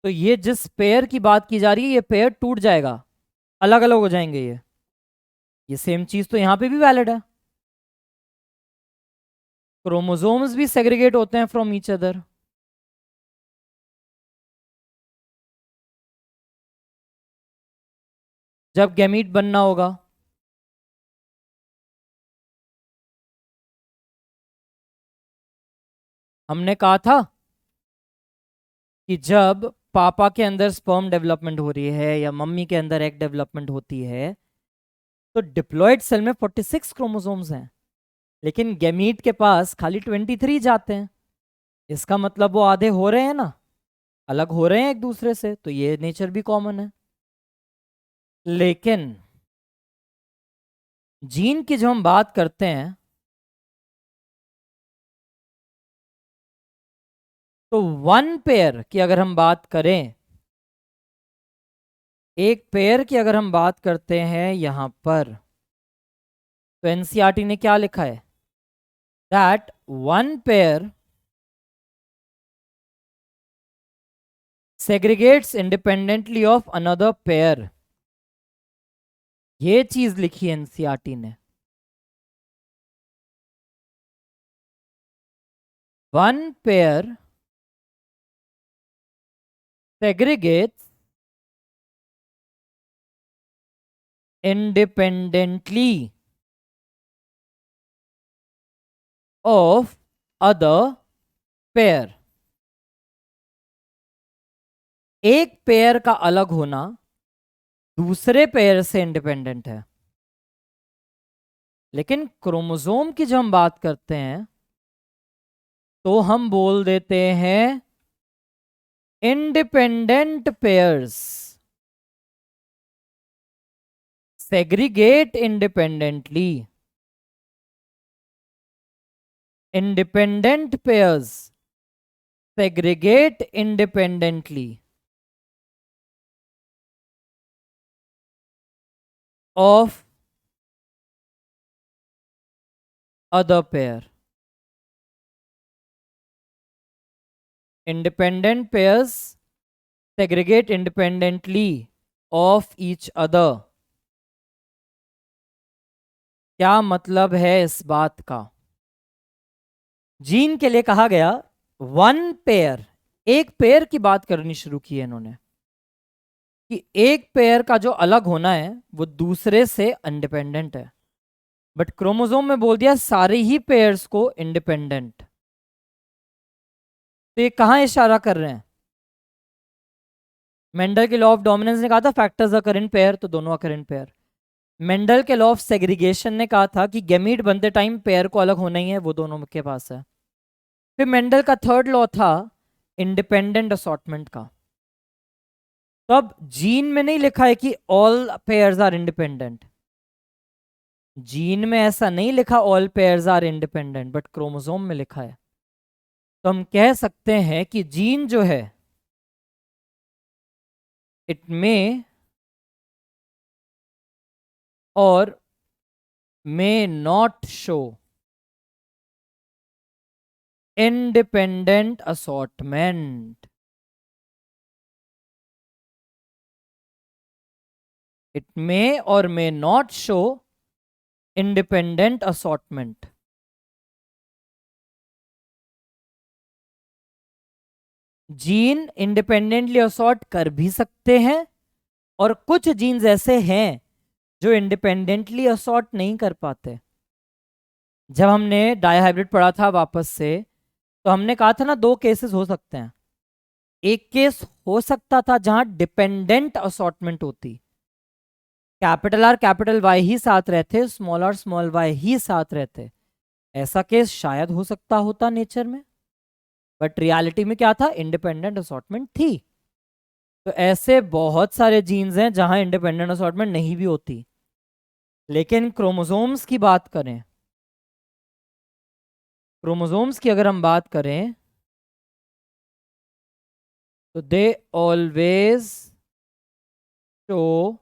तो ये जिस पेयर की बात की जा रही है ये पेयर टूट जाएगा, अलग अलग हो जाएंगे ये सेम चीज तो यहां पे भी वैलिड है। क्रोमोसोम्स भी सेग्रीगेट होते हैं फ्रॉम ईच अदर। जब गैमीट बनना होगा हमने कहा था कि जब पापा के अंदर स्पर्म डेवलपमेंट हो रही है या मम्मी के अंदर एग डेवलपमेंट होती है तो डिप्लॉयड सेल में 46 क्रोमोसोम्स हैं, लेकिन गैमीट के पास खाली 23 जाते हैं। इसका मतलब वो आधे हो रहे हैं ना, अलग हो रहे हैं एक दूसरे से, तो ये नेचर भी कॉमन है। लेकिन जीन की जो हम बात करते हैं तो वन पेयर की अगर हम बात करें, एक पेयर की अगर हम बात करते हैं यहां पर, तो एनसीईआरटी ने क्या लिखा है that one pair segregates independently of another pair. ये चीज लिखी है एनसीईआरटी ने। One pair segregates independently of other pair। एक पेयर का अलग होना दूसरे पेयर से इंडिपेंडेंट है, लेकिन क्रोमोसोम की जब हम बात करते हैं तो हम बोल देते हैं independent pairs segregate independently. Independent pairs segregate independently of other pair। Independent pairs segregate independently of each other। क्या मतलब है इस बात का, जीन के लिए कहा गया वन पेयर, एक पेयर की बात करनी शुरू की है इन्होंने कि एक पेयर का जो अलग होना है वो दूसरे से इंडिपेंडेंट है, बट क्रोमोसोम में बोल दिया सारे ही पेयर्स को इंडिपेंडेंट। तो ये कहां इशारा कर रहे हैं, मेंडल के लॉ ऑफ डोमिनेंस ने कहा था फैक्टर्स अकर इन पेयर, तो दोनों अकर इन पेयर। मेंडल के लॉ ऑफ सेग्रीगेशन ने कहा था कि गैमीट बनते टाइम पेयर को अलग होना ही है, वो दोनों के पास है। फिर मेंडल का थर्ड लॉ था इंडिपेंडेंट असॉर्टमेंट का। तो अब जीन में नहीं लिखा है कि all pairs are independent, gene में ऐसा नहीं लिखा all pairs are independent, but chromosome में लिखा है। तो हम कह सकते हैं कि जीन जो है इट मे और may not show independent assortment. It may or may not show independent assortment. Gene independently assort कर भी सकते हैं और कुछ जीन्स ऐसे हैं जो इंडिपेंडेंटली असॉर्ट नहीं कर पाते। जब हमने डायहाइब्रिड पढ़ा था वापस से, तो हमने कहा था ना, दो केसेस हो सकते हैं। एक केस हो सकता था जहां डिपेंडेंट असॉर्टमेंट होती, कैपिटल आर कैपिटल वाई ही साथ रहते, स्मॉल आर स्मॉल वाई ही साथ रहते। ऐसा केस शायद हो सकता होता नेचर में, बट रियलिटी में क्या था, इंडिपेंडेंट असॉर्टमेंट थी। तो ऐसे बहुत सारे जीन्स हैं जहां इंडिपेंडेंट असॉर्टमेंट नहीं भी होती। लेकिन क्रोमोसोम्स की बात करें, क्रोमोसोम्स की अगर हम बात करें, तो they always show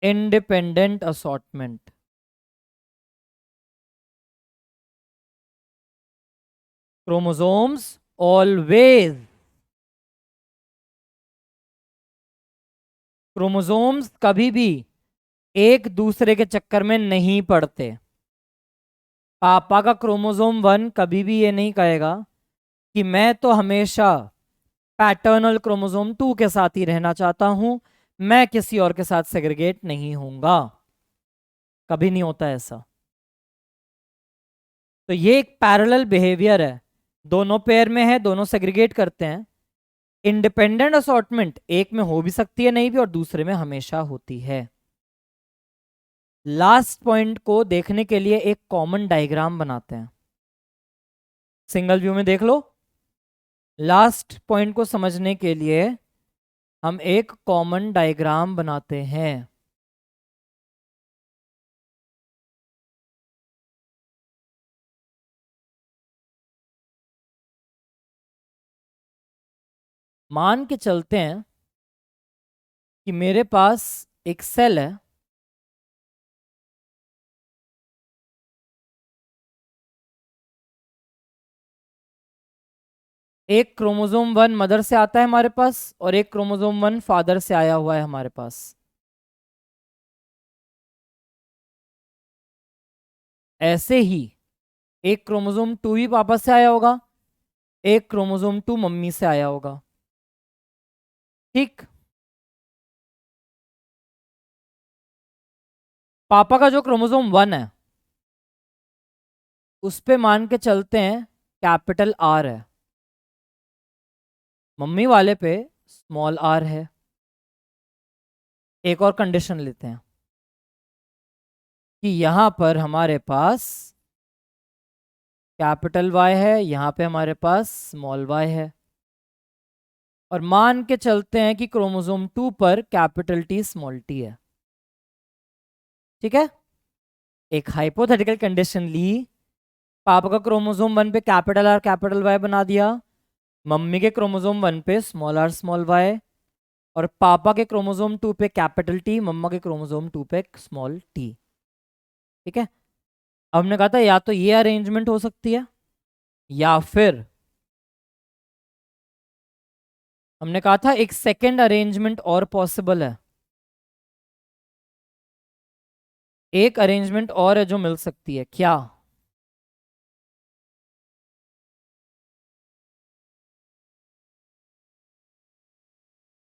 independent assortment. Chromosomes always, chromosomes कभी भी एक दूसरे के चक्कर में नहीं पड़ते। पापा का क्रोमोसोम 1 कभी भी ये नहीं कहेगा कि मैं तो हमेशा पैटर्नल क्रोमोसोम 2 के साथ ही रहना चाहता हूं, मैं किसी और के साथ सेग्रीगेट नहीं होऊंगा। कभी नहीं होता ऐसा। तो ये एक पैरेलल बिहेवियर है, दोनों पेयर में है, दोनों सेग्रीगेट करते हैं। इंडिपेंडेंट असॉर्टमेंट एक में हो भी सकती है, नहीं भी, और दूसरे में हमेशा होती है। लास्ट पॉइंट को देखने के लिए एक कॉमन डायग्राम बनाते हैं, सिंगल व्यू में देख लो। लास्ट पॉइंट को समझने के लिए हम एक कॉमन डायग्राम बनाते हैं। मान के चलते हैं कि मेरे पास एक सेल है, एक क्रोमोसोम 1 मदर से आता है हमारे पास और एक क्रोमोसोम 1 फादर से आया हुआ है हमारे पास। ऐसे ही एक क्रोमोसोम 2 भी पापा से आया होगा, एक क्रोमोसोम 2 मम्मी से आया होगा। ठीक, पापा का जो क्रोमोसोम 1 है उस पे मान के चलते हैं कैपिटल आर है, मम्मी वाले पे स्मॉल आर है। एक और कंडीशन लेते हैं कि यहां पर हमारे पास कैपिटल वाई है, यहां पे हमारे पास स्मॉल वाई है, और मान के चलते हैं कि क्रोमोसोम 2 पर कैपिटल टी स्मॉल टी है। ठीक है, एक हाइपोथेटिकल कंडीशन ली, पापा का क्रोमोसोम 1 पे कैपिटल आर कैपिटल वाई बना दिया, मम्मी के क्रोमोसोम 1 पे स्मॉल आर स्मॉल वाई, और पापा के क्रोमोसोम 2 पे कैपिटल टी, मम्मा के क्रोमोसोम 2 पे स्मॉल टी। ठीक है, अब हमने कहा था या तो ये अरेंजमेंट हो सकती है, या फिर हमने कहा था एक सेकेंड अरेंजमेंट और पॉसिबल है। एक अरेंजमेंट और है जो मिल सकती है, क्या?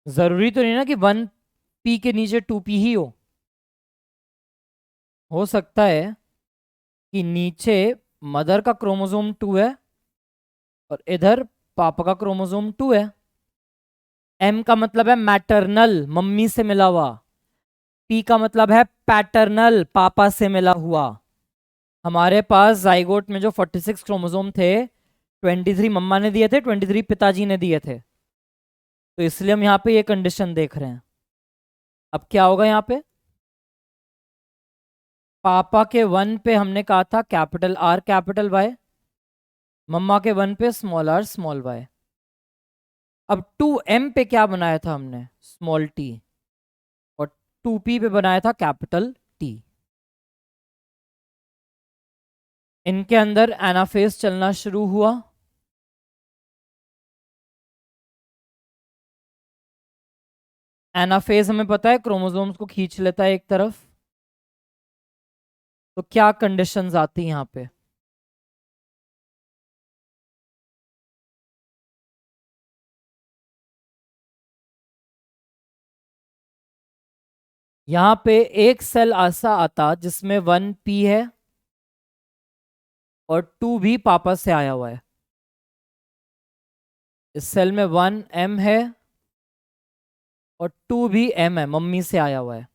जरूरी तो नहीं ना कि 1p के नीचे 2p ही हो सकता है कि नीचे मदर का क्रोमोसोम 2 है और इधर पापा का क्रोमोसोम 2 है। m का मतलब है मैटरनल, मम्मी से मिला हुआ। p का मतलब है पैटर्नल, पापा से मिला हुआ। हमारे पास जाइगोट में जो 46 क्रोमोसोम थे, 23 मम्मा ने दिए थे, 23 पिताजी ने दिए थे, तो इसलिए हम यहाँ पे ये कंडीशन देख रहे हैं। अब क्या होगा यहाँ पे, पापा के 1 पे हमने कहा था कैपिटल आर कैपिटल वाई, मम्मा के 1 पे स्मॉल आर स्मॉल वाई। अब 2m पे क्या बनाया था हमने, स्मॉल टी, और 2p पे बनाया था कैपिटल टी। इनके अंदर एनाफेज चलना शुरू हुआ। एनाफेज हमें पता है क्रोमोसोम्स को खींच लेता है एक तरफ। तो क्या कंडीशंस आती हैं यहां पे? यहां पे एक सेल ऐसा आता जिसमें 1p है और 2 भी पापा से आया हुआ है। इस सेल में 1m है और 2 भी m है, मम्मी से आया हुआ है।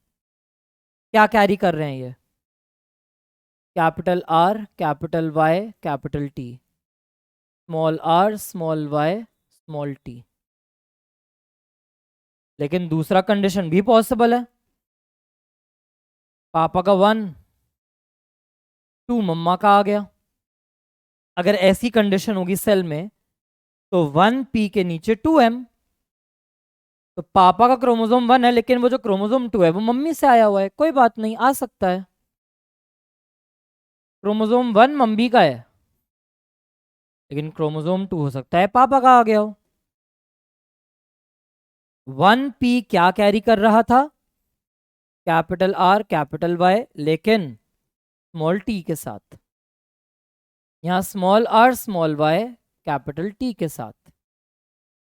क्या कैरी कर रहे हैं ये? Capital R, capital Y, capital T, small r, small y, small t। लेकिन दूसरा कंडीशन भी पॉसिबल है। पापा का 1, 2 मम्मा का आ गया। अगर ऐसी कंडीशन होगी सेल में तो 1p के नीचे 2m। तो पापा का क्रोमोसोम 1 है लेकिन वो जो क्रोमोसोम 2 है वो मम्मी से आया हुआ है। कोई बात नहीं, आ सकता है। क्रोमोसोम 1 मम्मी का है लेकिन क्रोमोसोम 2 हो सकता है पापा का आ गया हो। 1p क्या कैरी कर रहा था? कैपिटल R, कैपिटल Y, लेकिन स्मॉल t के साथ। यहां small r, small y, capital T के साथ।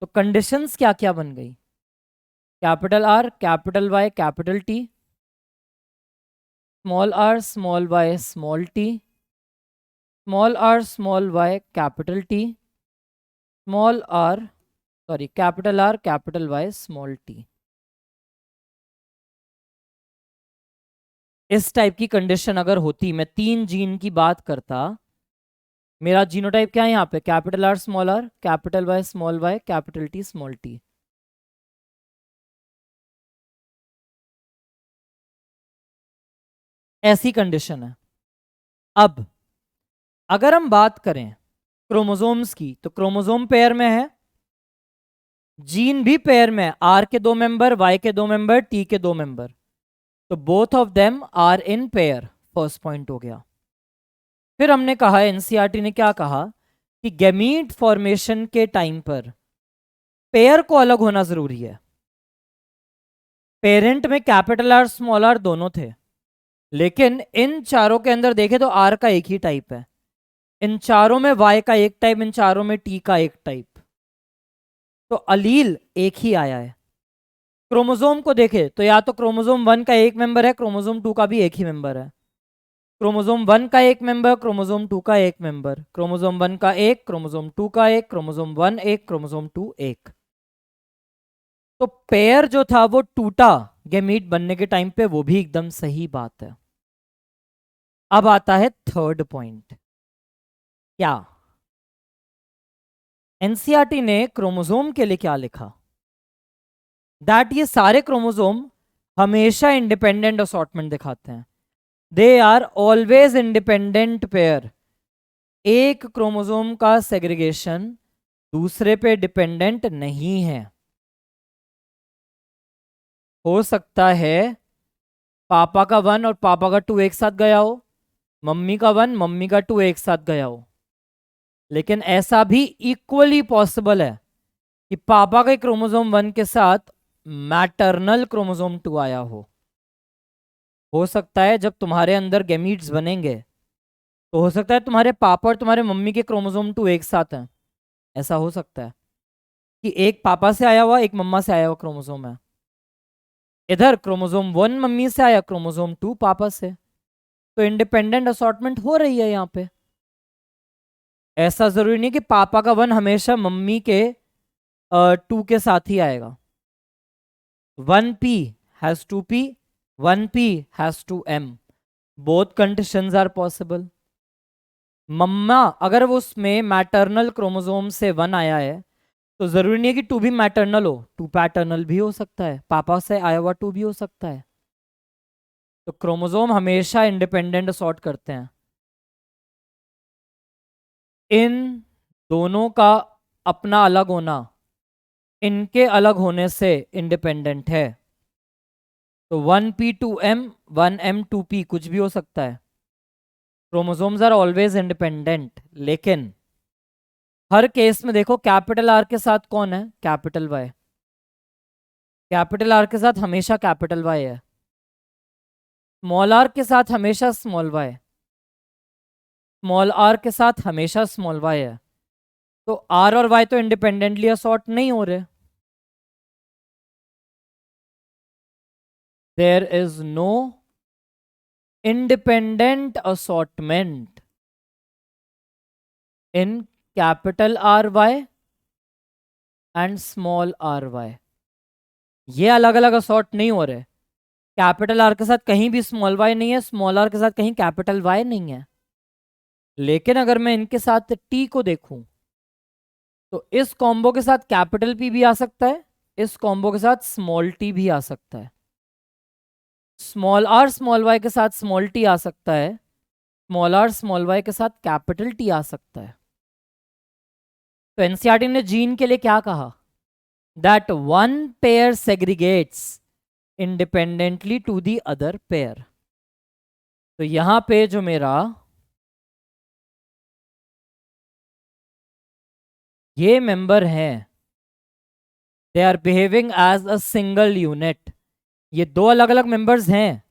तो कंडीशंस क्या क्या बन गई? Capital R, capital Y, capital T, small r, small y, small t, small r, small y, capital T, small r, sorry capital R, capital Y, small t। इस type की condition अगर होती, मैं 3 जीन की बात करता, मेरा जीनोटाइप क्या है यहाँ पे? Capital R, small r, capital Y, small y, capital T, small t। ऐसी कंडीशन है। अब अगर हम बात करें क्रोमोसोम्स की तो क्रोमोसोम पेयर में है, जीन भी पेयर में है। R के 2 मेंबर, Y के 2 मेंबर, T के 2 मेंबर। तो both of them are in pair. First point हो गया। फिर हमने कहा, एनसीईआरटी ने क्या कहा कि गैमीट फॉर्मेशन के टाइम पर पेयर को अलग होना जरूरी है। पेरेंट में कैपिटल आर, स्मॉल आर दोनों थे, लेकिन इन चारों के अंदर देखें तो आर का एक ही टाइप है, इन चारों में वाई का एक टाइप, इन चारों में टी का एक टाइप। तो अलील एक ही आया है। क्रोमोसोम को देखे तो या तो क्रोमोसोम 1 का एक मेंबर है, क्रोमोसोम 2 का भी एक ही मेंबर है। क्रोमोसोम 1 का एक मेंबर, क्रोमोसोम 2 का एक मेंबर, क्रोमोसोम 1 का एक, क्रोमोसोम 2 का एक, क्रोमोसोम 1 एक, क्रोमोसोम 2 एक। तो पेयर जो था वो टूटा गैमीट बनने के टाइम पे, वो भी एकदम सही बात है। अब आता है थर्ड पॉइंट। क्या एनसीईआरटी ने क्रोमोसोम के लिए क्या लिखा? दैट ये सारे क्रोमोसोम हमेशा इंडिपेंडेंट असॉर्टमेंट दिखाते हैं। They are always independent pair. एक क्रोमोसोम का सेग्रीगेशन दूसरे पे डिपेंडेंट नहीं है। हो सकता है पापा का 1 और पापा का 2 एक साथ गया हो, मम्मी का 1 मम्मी का 2 एक साथ गया हो, लेकिन ऐसा भी इक्वली पॉसिबल है कि पापा के क्रोमोसोम 1 के साथ मैटरनल क्रोमोसोम 2 आया हो सकता है जब तुम्हारे अंदर गैमीट्स बनेंगे तो हो सकता है तुम्हारे पापा और तुम्हारे मम्मी के क्रोमोसोम 2 एक साथ हैं। ऐसा हो सकता है कि एक पापा से आया हुआ, एक मम्मा से आया हुआ क्रोमोसोम है। इधर क्रोमोसोम 1 मम्मी से आया, क्रोमोसोम 2 पापा से। तो इंडिपेंडेंट असॉर्टमेंट हो रही है यहाँ पे। ऐसा जरूरी नहीं कि पापा का 1 हमेशा मम्मी के 2 के साथ ही आएगा। 1p has 2p, 1p has 2m, both conditions are possible। मम्मा अगर वो उसमें मैटरनल क्रोमोसोम से 1 आया है तो जरूरी नहीं है कि 2 भी मैटरनल हो, 2 पैटर्नल भी हो सकता है, पापा से आया हुआ 2 भी हो सकता है। तो क्रोमोसोम हमेशा इंडिपेंडेंट सॉर्ट करते हैं। इन दोनों का अपना अलग होना इनके अलग होने से इंडिपेंडेंट है। तो 1p 2m, 1m 2p कुछ भी हो सकता है। क्रोमोसोम्स आर ऑलवेज इंडिपेंडेंट, लेकिन हर केस में देखो कैपिटल आर के साथ कौन है, कैपिटल वाई। कैपिटल आर के साथ हमेशा कैपिटल वाई है, स्मॉल आर के साथ हमेशा स्मॉल वाई, स्मॉल आर के साथ हमेशा स्मॉल वाई है। तो आर और वाई तो इंडिपेंडेंटली असॉर्ट नहीं हो रहे। There is no independent assortment in capital R Y and small R Y. ये अलग अलग असॉर्ट नहीं हो रहे। कैपिटल आर के साथ कहीं भी स्मॉल वाई नहीं है, स्मॉल आर के साथ कहीं कैपिटल वाई नहीं है। लेकिन अगर मैं इनके साथ टी को देखूं तो इस कॉम्बो के साथ कैपिटल पी भी आ सकता है, इस कॉम्बो के साथ स्मॉल टी भी आ सकता है, स्मॉल आर स्मॉल वाई के साथ स्मॉल टी आ सकता है, स्मॉल आर स्मॉल वाई के साथ कैपिटल टी आ सकता है। तो एनसीईआरटी ने जीन के लिए क्या कहा, that one pair segregates independently to the other pair. तो यहां पे जो मेरा ये मेंबर हैं, they are behaving as a single unit. ये दो अलग अलग मेंबर्स हैं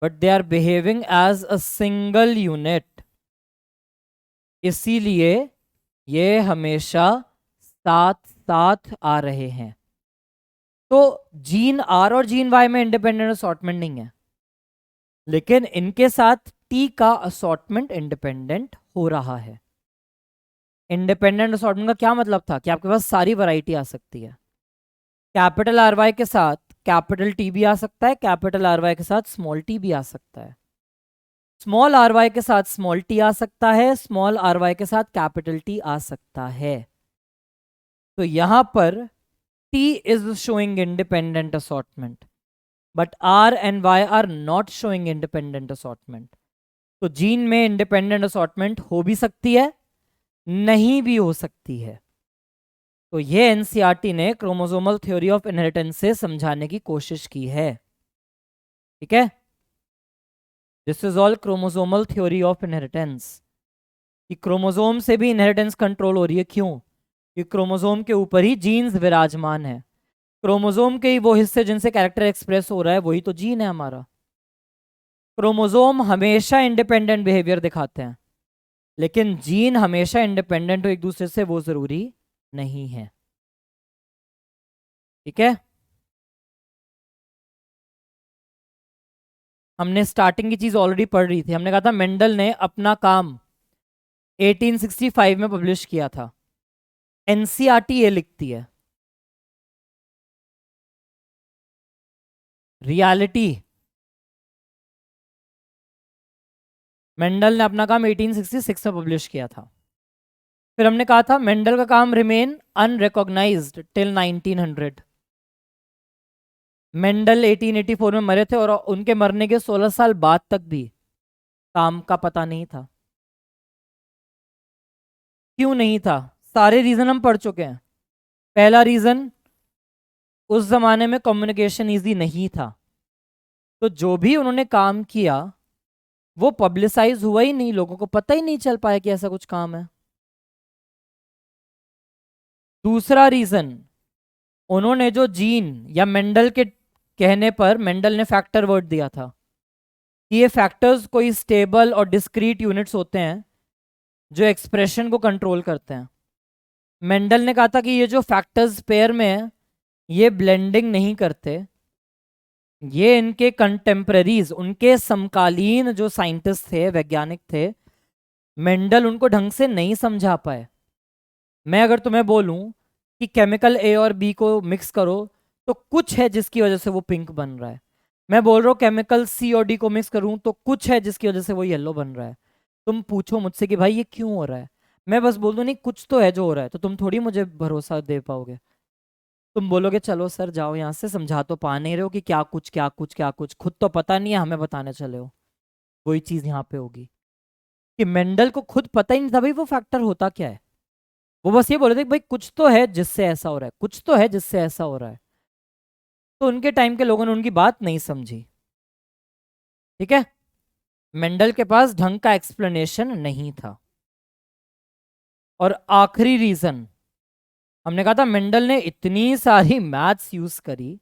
but they are behaving as a single unit, इसीलिए ये हमेशा साथ साथ आ रहे हैं। तो जीन आर और जीन वाई में इंडिपेंडेंट असॉर्टमेंट नहीं है, लेकिन इनके साथ टी का असॉर्टमेंट इंडिपेंडेंट हो रहा है। इंडिपेंडेंट असॉर्टमेंट का क्या मतलब था कि आपके पास सारी वैरायटी आ सकती है। कैपिटल आर वाई के साथ कैपिटल टी भी आ सकता है, कैपिटल आर वाई के साथ स्मॉल टी भी आ सकता है, स्मॉल आर वाई के साथ स्मॉल टी आ सकता है, स्मॉल आर वाई के साथ कैपिटल टी आ सकता है। तो यहां पर T is showing independent assortment but R and Y are not showing independent assortment. तो जीन में इंडिपेंडेंट असॉर्टमेंट हो भी सकती है, नहीं भी हो सकती है। तो ये एनसीईआरटी ने क्रोमोसोमल थ्योरी ऑफ इनहेरिटेंस से समझाने की कोशिश की है। ठीक है, this is all chromosomal theory of inheritance. कि क्रोमोसोम से भी इनहेरिटेंस कंट्रोल हो रही है, क्यों, कि क्रोमोसोम के ऊपर ही जीन्स विराजमान है। क्रोमोसोम के ही वो हिस्से जिनसे कैरेक्टर एक्सप्रेस हो रहा है वही तो जीन है हमारा। क्रोमोसोम हमेशा इंडिपेंडेंट बिहेवियर दिखाते हैं, लेकिन जीन हमेशा इंडिपेंडेंट हो एक दूसरे से वो जरूरी नहीं है। ठीक है, हमने स्टार्टिंग की चीज ऑलरेडी पढ़ रही थी। हमने कहा था मेंडल ने अपना काम 1865 में पब्लिश किया था। एनसीईआरटी ये लिखती है, रियलिटी मेंडल ने अपना काम 1866 में पब्लिश किया था। फिर हमने कहा था मेंडल का काम रिमेन अनरिकॉग्नाइज्ड टिल 1900। मेंडल 1884 में मरे थे और उनके मरने के 16 साल बाद तक भी काम का पता नहीं था। क्यों नहीं था, सारे रीजन हम पढ़ चुके हैं। पहला रीजन, उस जमाने में कम्युनिकेशन इजी नहीं था, तो जो भी उन्होंने काम किया वो पब्लिसाइज हुआ ही नहीं, लोगों को पता ही नहीं चल पाया कि ऐसा कुछ काम है। दूसरा रीजन, उन्होंने जो जीन या मेंडल के कहने पर मेंडल ने फैक्टर वर्ड दिया था कि ये फैक्टर्स कोई स्टेबल और डिस्क्रीट यूनिट्स होते हैं जो एक्सप्रेशन को कंट्रोल करते हैं। मेंडल ने कहा था कि ये जो फैक्टर्स पेयर में है ये ब्लेंडिंग नहीं करते, ये इनके कंटेम्पररीज, उनके समकालीन जो साइंटिस्ट थे, वैज्ञानिक थे, मेंडल उनको ढंग से नहीं समझा पाए। मैं अगर तुम्हें बोलूं कि केमिकल ए और बी को मिक्स करो तो कुछ है जिसकी वजह से वो पिंक बन रहा है। मैं बोल रहा हूँ केमिकल सी और डी को मिक्स करूं तो कुछ है जिसकी वजह से वो येलो बन रहा है। तुम पूछो मुझसे कि भाई ये क्यों हो रहा है, मैं बस बोल दूं नहीं कुछ तो है जो हो रहा है, तो तुम थोड़ी मुझे भरोसा दे पाओगे। तुम बोलोगे चलो सर जाओ यहाँ से, समझा तो पा नहीं रहे हो कि क्या कुछ क्या कुछ क्या कुछ, खुद तो पता नहीं है हमें बताने चले हो। वही चीज यहाँ पे होगी कि मेंडल को खुद पता ही नहीं था भाई वो फैक्टर होता क्या है। वो बस ये बोल रहे थे कि भाई कुछ तो है जिससे ऐसा हो रहा है, कुछ तो है जिससे ऐसा हो रहा है। तो उनके टाइम के लोगों ने उनकी बात नहीं समझी। ठीक है, मेंडल के पास ढंग का एक्सप्लेनेशन नहीं था। और आखिरी रीजन, हमने कहा था मेंडल ने इतनी सारी मैथ्स यूज करी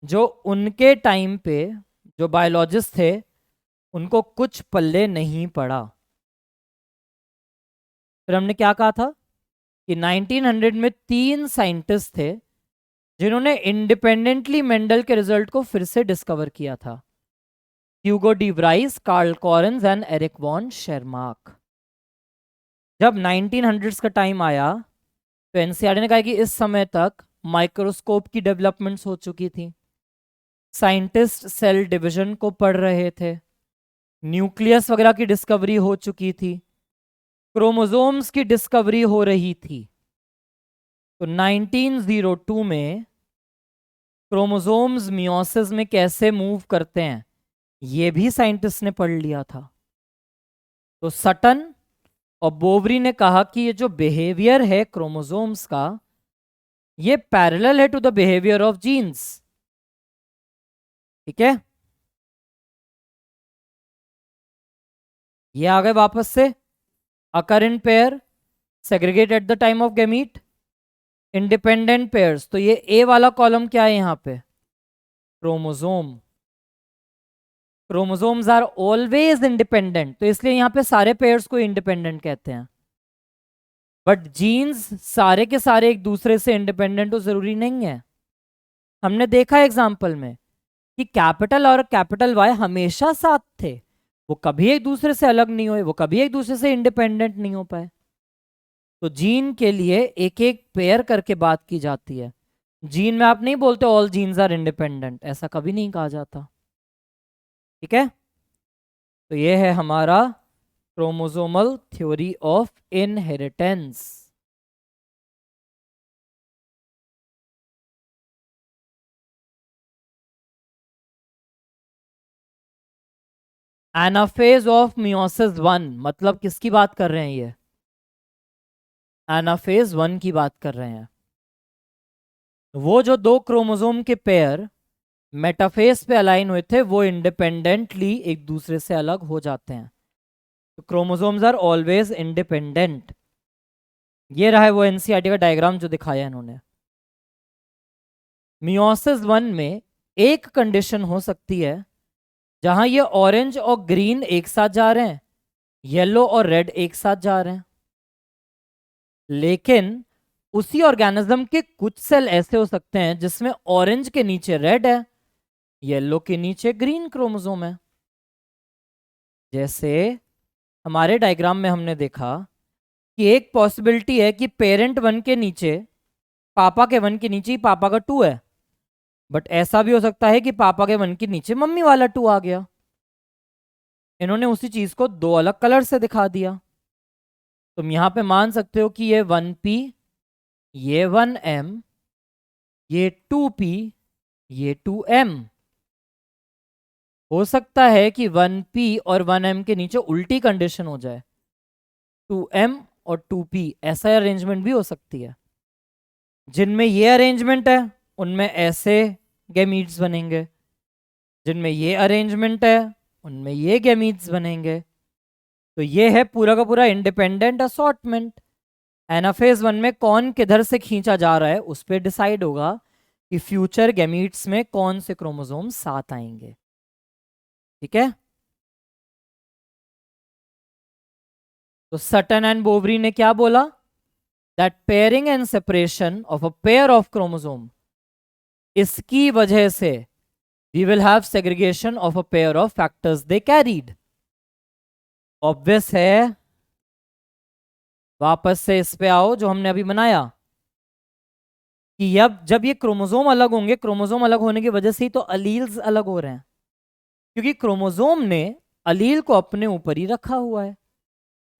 जो उनके टाइम पे जो बायोलॉजिस्ट थे उनको कुछ पल्ले नहीं पड़ा। फिर हमने क्या कहा था कि 1900 में 3 साइंटिस्ट थे जिन्होंने इंडिपेंडेंटली मेंडल के रिजल्ट को फिर से डिस्कवर किया था, Hugo de Vries, Carl Correns and Erich von Tschermak. जब 1900s का टाइम आया तो एनसीईआरटी ने कहा कि इस समय तक माइक्रोस्कोप की डेवलपमेंट्स हो चुकी थी, साइंटिस्ट सेल डिवीजन को पढ़ रहे थे, न्यूक्लियस वगैरह की डिस्कवरी हो चुकी थी, क्रोमोसोम्स की डिस्कवरी हो रही थी। तो 1902 में क्रोमोसोम्स मियोसिस में कैसे मूव करते हैं ये भी साइंटिस्ट ने पढ़ लिया था। तो सटन और बोवरी ने कहा कि ये जो बिहेवियर है क्रोमोसोम्स का ये पैरेलल है to the behaviour of genes. ठीक है, ये आ गए वापस से। Occur in pair, segregate at the time of gamete, independent pairs. तो ये ए वाला कॉलम क्या है यहाँ पे, chromosome. Chromosomes are always independent, तो इसलिए यहाँ पे सारे पेयर्स को इंडिपेंडेंट कहते हैं। बट जीन्स सारे के सारे एक दूसरे से इंडिपेंडेंट तो जरूरी नहीं है। हमने देखा एग्जाम्पल में कि कैपिटल और कैपिटल वाई हमेशा साथ थे, वो कभी एक दूसरे से अलग नहीं हुए, वो कभी एक दूसरे से इंडिपेंडेंट नहीं हो पाए। तो जीन के लिए एक एक पेयर करके बात की जाती है। जीन में आप नहीं बोलते ऑल जीन्स आर इंडिपेंडेंट, ऐसा कभी नहीं कहा जाता। ठीक है, तो ये है हमारा chromosomal theory of inheritance. Anaphase of meiosis 1 मतलब किसकी बात कर रहे हैं ये, एनाफेज 1 की बात कर रहे हैं। वो जो दो क्रोमोसोम के पेयर मेटाफेज पे अलाइन हुए थे वो इंडिपेंडेंटली एक दूसरे से अलग हो जाते हैं। तो क्रोमोसोम्स आर ऑलवेज इंडिपेंडेंट। ये रहा है वो एनसीईआरटी का डायग्राम जो दिखाया इन्होंने। मियोसिस 1 में एक कंडीशन हो सकती है जहां ये ऑरेंज और ग्रीन एक साथ जा रहे हैं, येलो और रेड एक साथ जा रहे हैं। लेकिन उसी ऑर्गेनिज्म के कुछ सेल ऐसे हो सकते हैं जिसमें ऑरेंज के नीचे रेड है, येलो के नीचे ग्रीन क्रोमोसोम है। जैसे हमारे डायग्राम में हमने देखा कि एक पॉसिबिलिटी है कि पेरेंट 1 के नीचे, पापा के 1 के नीचे ही पापा का 2 है, बट ऐसा भी हो सकता है कि पापा के 1 के नीचे मम्मी वाला 2 आ गया। इन्होंने उसी चीज को दो अलग कलर से दिखा दिया। तुम यहां पे मान सकते हो कि ये 1p, ये 1m, ये 2p, ये 2m। हो सकता है कि 1p और 1m के नीचे उल्टी कंडीशन हो जाए, 2m और 2p, ऐसा अरेंजमेंट भी हो सकती है। जिनमें ये अरेंजमेंट है उनमें ऐसे गैमीट्स बनेंगे, जिनमें ये अरेंजमेंट है उनमें ये गैमीट्स बनेंगे। तो ये है पूरा का पूरा इंडिपेंडेंट असॉर्टमेंट। एनाफेज 1 में कौन किधर से खींचा जा रहा है उस पर डिसाइड होगा कि फ्यूचर गैमीट्स में कौन से क्रोमोसोम साथ आएंगे। ठीक है, तो सटन एंड बोवरी ने क्या बोला, that pairing and separation of a pair of chromosome, इसकी वजह से we will have segregation of a pair of factors they carried. Obvious है, वापस से इस पे आओ जो हमने अभी बनाया कि अब जब ये क्रोमोसोम अलग होंगे, क्रोमोसोम अलग होने की वजह से ही तो अलील्स अलग हो रहे हैं, क्योंकि क्रोमोसोम ने अलील को अपने ऊपर ही रखा हुआ है।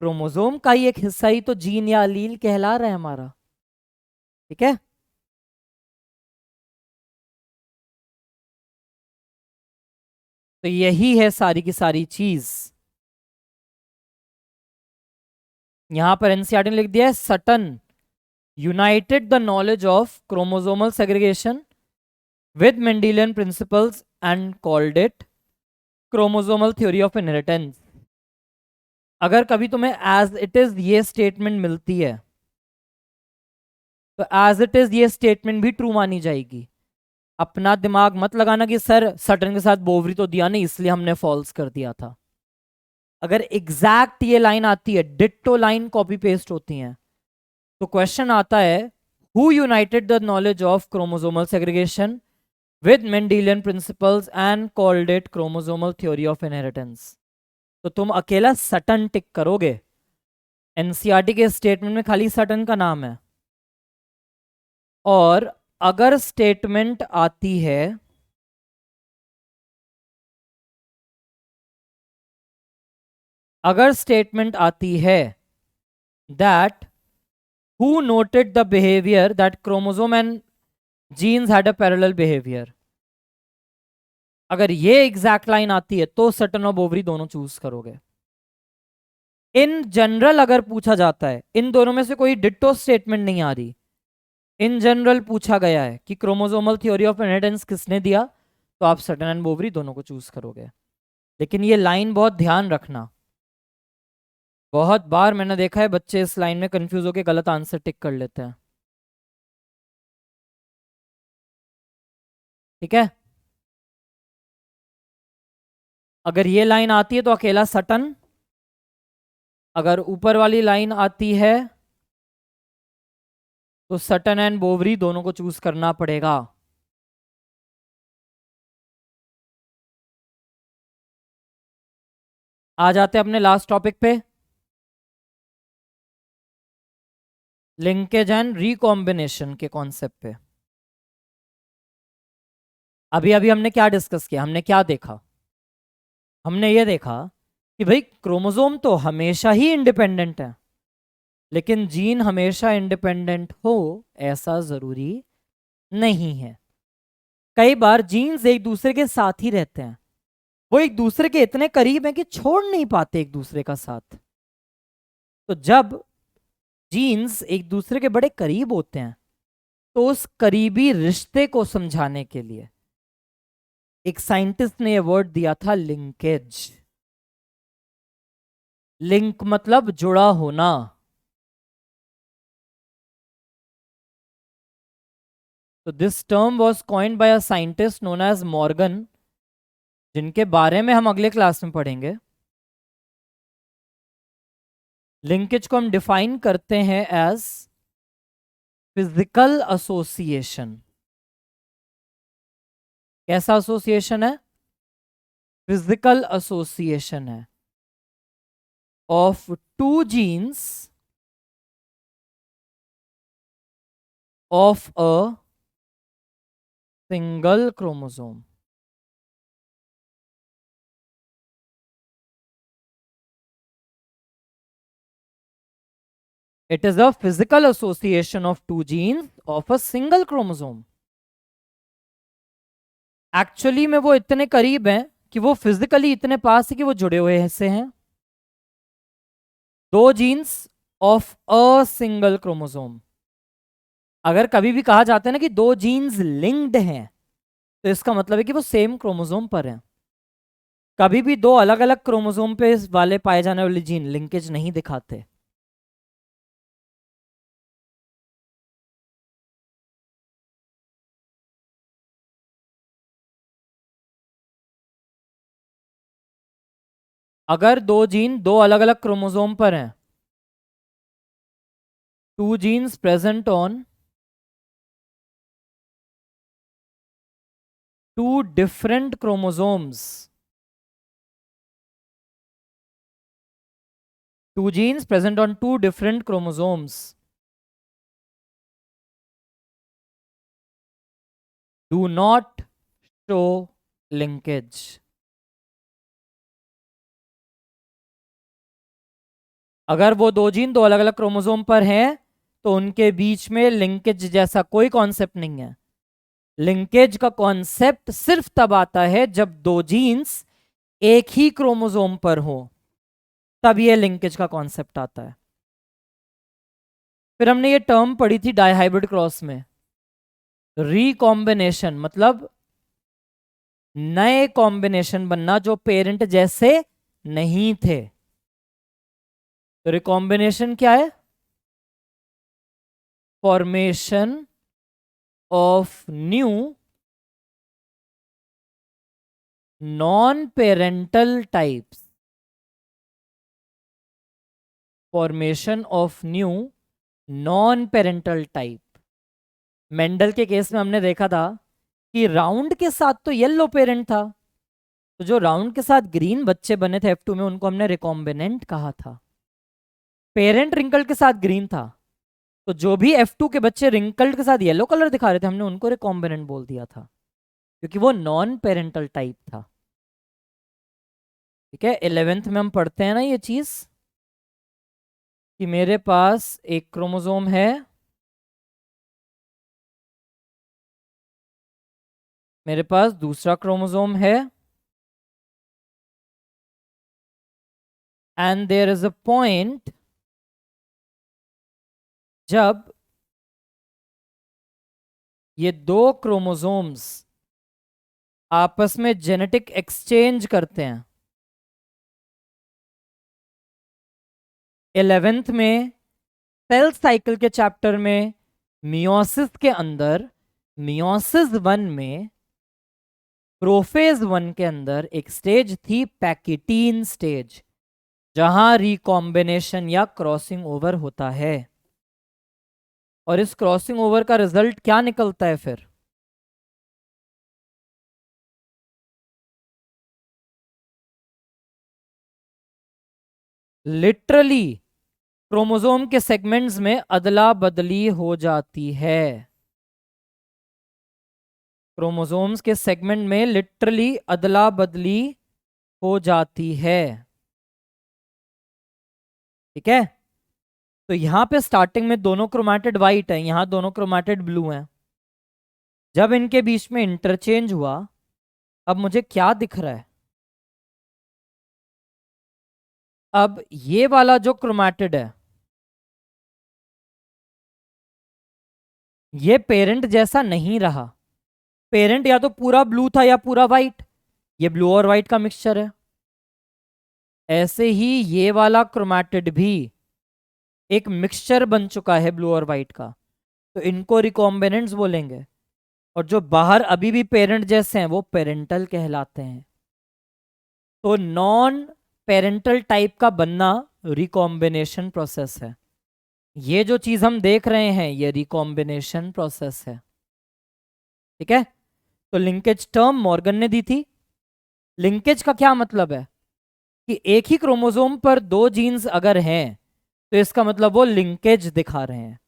क्रोमोसोम का ही एक हिस्सा ही तो जीन या अलील कहला रहा है हमारा। ठीक है, तो यही है सारी की सारी चीज। यहां पर एनसीईआरटी ने लिख दिया है, Sutton united the knowledge of chromosomal segregation with Mendelian principles and called it chromosomal theory of inheritance. अगर कभी तुम्हें एज इट इज ये स्टेटमेंट मिलती है तो एज इट इज ये स्टेटमेंट भी ट्रू मानी जाएगी। अपना दिमाग मत लगाना कि सर सटन के साथ बोवरी तो दिया नहीं इसलिए हमने फॉल्स कर दिया था। अगर एग्जैक्ट ये लाइन आती है, डिट्टो लाइन कॉपी पेस्ट होती है, तो क्वेश्चन आता है who United the knowledge of chromosomal segregation with Mendelian principles and called it chromosomal theory of inheritance. तो तुम अकेला सटन टिक करोगे, एनसीईआरटी के स्टेटमेंट में खाली सटन का नाम है। और अगर स्टेटमेंट आती है that who noted the behaviour that chromosome and genes had a parallel behaviour, अगर ये एग्जैक्ट लाइन आती है तो सटन और बोवरी दोनों चूज करोगे। इन जनरल अगर पूछा जाता है, इन दोनों में से कोई डिट्टो स्टेटमेंट नहीं आ रही, इन जनरल पूछा गया है कि क्रोमोसोमल थ्योरी ऑफ इनहेरिटेंस किसने दिया, तो आप सटन एंड बोवरी दोनों को चूज करोगे। लेकिन ये लाइन बहुत ध्यान रखना, बहुत बार मैंने देखा है बच्चे इस लाइन में कंफ्यूज होकर गलत आंसर टिक कर लेते हैं। ठीक है, अगर ये लाइन आती है तो अकेला सटन, अगर ऊपर वाली लाइन आती है तो सटन एंड बोवरी दोनों को चूज करना पड़ेगा। आ जाते हैं अपने लास्ट टॉपिक पे, लिंकेज एंड रिकॉम्बिनेशन के कॉन्सेप्ट पे। अभी अभी हमने क्या डिस्कस किया, हमने क्या देखा? हमने ये देखा कि भाई क्रोमोसोम तो हमेशा ही इंडिपेंडेंट है, लेकिन जीन हमेशा इंडिपेंडेंट हो ऐसा जरूरी नहीं है। कई बार जीन्स एक दूसरे के साथ ही रहते हैं, वो एक दूसरे के इतने करीब हैं कि छोड़ नहीं पाते एक दूसरे का साथ। तो जब जीन्स एक दूसरे के बड़े करीब होते हैं तो उस करीबी रिश्ते को समझाने के लिए एक साइंटिस्ट ने यह वर्ड दिया था, लिंकेज। लिंक मतलब जुड़ा होना। तो this term was coined by a scientist known as Morgan, जिनके बारे में हम अगले क्लास में पढ़ेंगे। लिंकेज को हम डिफाइन करते हैं एज फिजिकल एसोसिएशन। कैसा एसोसिएशन है? फिजिकल एसोसिएशन है of two genes of a single chromosome. It is a physical association of two genes of a single chromosome. Actually में वो इतने करीब हैं कि वो फिजिकली इतने पास है कि वो जुड़े हुए से हैं। दो jeans of a single chromosome. अगर कभी भी कहा जाता है ना कि दो जीन्स लिंक्ड हैं, तो इसका मतलब है कि वो सेम क्रोमोसोम पर हैं। कभी भी दो अलग अलग क्रोमोसोम पे वाले पाए जाने वाले जीन लिंकेज नहीं दिखाते। अगर दो जीन दो अलग अलग क्रोमोसोम पर हैं, two genes present on two different chromosomes, two genes present on two different chromosomes do not show linkage. अगर वो दो जीन दो अलग अलग क्रोमोसोम पर हैं तो उनके बीच में लिंकेज जैसा कोई कॉन्सेप्ट नहीं है। लिंकेज का कॉन्सेप्ट सिर्फ तब आता है जब दो जीन्स एक ही क्रोमोसोम पर हो, तब ये लिंकेज का कॉन्सेप्ट आता है। फिर हमने ये टर्म पढ़ी थी डाइहाइब्रिड क्रॉस में, रिकॉम्बिनेशन मतलब नए कॉम्बिनेशन बनना जो पेरेंट जैसे नहीं थे। तो रिकॉम्बिनेशन क्या है? Formation of new non parental types. Formation of new non parental type. Mendel के केस में हमने देखा था कि राउंड के साथ तो येलो पेरेंट था, तो जो राउंड के साथ ग्रीन बच्चे बने थे F2 में उनको हमने रिकॉम्बिनेंट कहा था। पेरेंट रिंकल्ड के साथ ग्रीन था, तो जो भी F2 के बच्चे रिंकल्ड के साथ येलो कलर दिखा रहे थे हमने उनको रिकॉम्बिनेंट बोल दिया था, क्योंकि वो नॉन पेरेंटल टाइप था। ठीक है, 11th में हम पढ़ते हैं ना ये चीज कि मेरे पास एक क्रोमोसोम है, मेरे पास दूसरा क्रोमोसोम है, and there is a point जब ये दो क्रोमोसोम्स आपस में जेनेटिक एक्सचेंज करते हैं। 11th में सेल साइकिल के चैप्टर में मियोसिस के अंदर मियोसिस 1 में प्रोफेज 1 के अंदर एक स्टेज थी पैकिटीन स्टेज, जहां रिकॉम्बिनेशन या क्रॉसिंग ओवर होता है। और इस क्रॉसिंग ओवर का रिजल्ट क्या निकलता है फिर? लिटरली क्रोमोसोम के सेगमेंट्स में अदला बदली हो जाती है। क्रोमोसोम्स के सेगमेंट में लिटरली अदला बदली हो जाती है। ठीक है, तो यहां पे स्टार्टिंग में दोनों क्रोमैटिड वाइट है, यहां दोनों क्रोमैटिड ब्लू हैं। जब इनके बीच में इंटरचेंज हुआ, अब मुझे क्या दिख रहा है? अब ये वाला जो क्रोमैटिड है ये पेरेंट जैसा नहीं रहा। पेरेंट या तो पूरा ब्लू था या पूरा वाइट, ये ब्लू और वाइट का मिक्सचर है। ऐसे ही ये वाला क्रोमैटिड भी एक मिक्सचर बन चुका है ब्लू और वाइट का, तो इनको रिकॉम्बिनेंट्स बोलेंगे। और जो बाहर अभी भी पेरेंट जैसे हैं वो पेरेंटल कहलाते हैं। तो नॉन पेरेंटल टाइप का बनना रिकॉम्बिनेशन प्रोसेस है। ये जो चीज हम देख रहे हैं ये रिकॉम्बिनेशन प्रोसेस है। ठीक है, तो लिंकेज टर्म मॉर्गन ने दी थी। लिंकेज का क्या मतलब है कि एक ही क्रोमोसोम पर दो जीन्स अगर हैं तो इसका मतलब वो लिंकेज दिखा रहे हैं।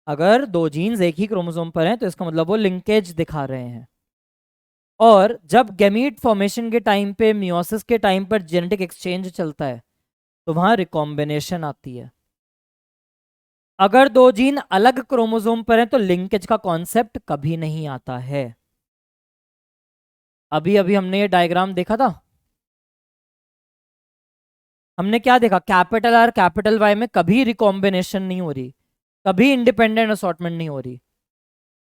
अगर दो जीन्स एक ही क्रोमोसोम पर हैं तो इसका मतलब वो लिंकेज दिखा रहे हैं। और जब गैमीट फॉर्मेशन के टाइम पे मियोसिस के टाइम पर जेनेटिक एक्सचेंज चलता है तो वहां रिकॉम्बिनेशन आती है। अगर दो जीन अलग क्रोमोसोम पर हैं तो लिंकेज का कॉन्सेप्ट कभी नहीं आता है। अभी अभी हमने ये डायग्राम देखा था, हमने क्या देखा? कैपिटल आर कैपिटल वाई में कभी रिकॉम्बिनेशन नहीं हो रही, कभी इंडिपेंडेंट असॉर्टमेंट नहीं हो रही।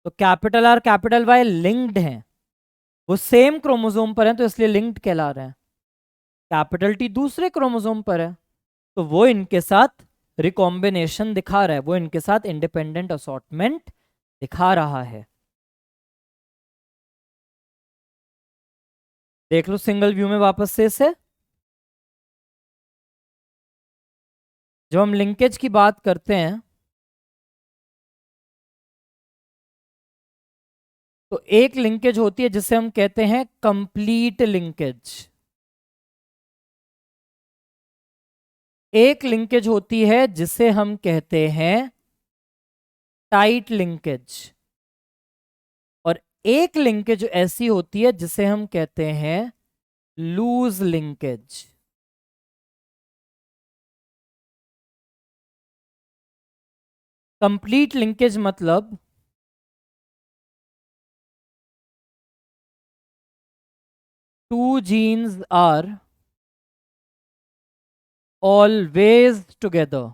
तो capital R capital Y linked हैं, वो सेम क्रोमोसोम पर हैं तो इसलिए लिंक्ड कहला रहे हैं। कैपिटल टी दूसरे क्रोमोसोम पर है तो वो इनके साथ रिकॉम्बिनेशन दिखा रहा है, वो इनके साथ इंडिपेंडेंट असॉर्टमेंट दिखा रहा है। देख लो सिंगल व्यू में वापस से इसे। जब हम लिंकेज की बात करते हैं तो एक लिंकेज होती है जिसे हम कहते हैं कंप्लीट लिंकेज, एक लिंकेज होती है जिसे हम कहते हैं टाइट लिंकेज, और एक लिंकेज ऐसी होती है जिसे हम कहते हैं लूज लिंकेज। कंप्लीट लिंकेज मतलब two genes are always together.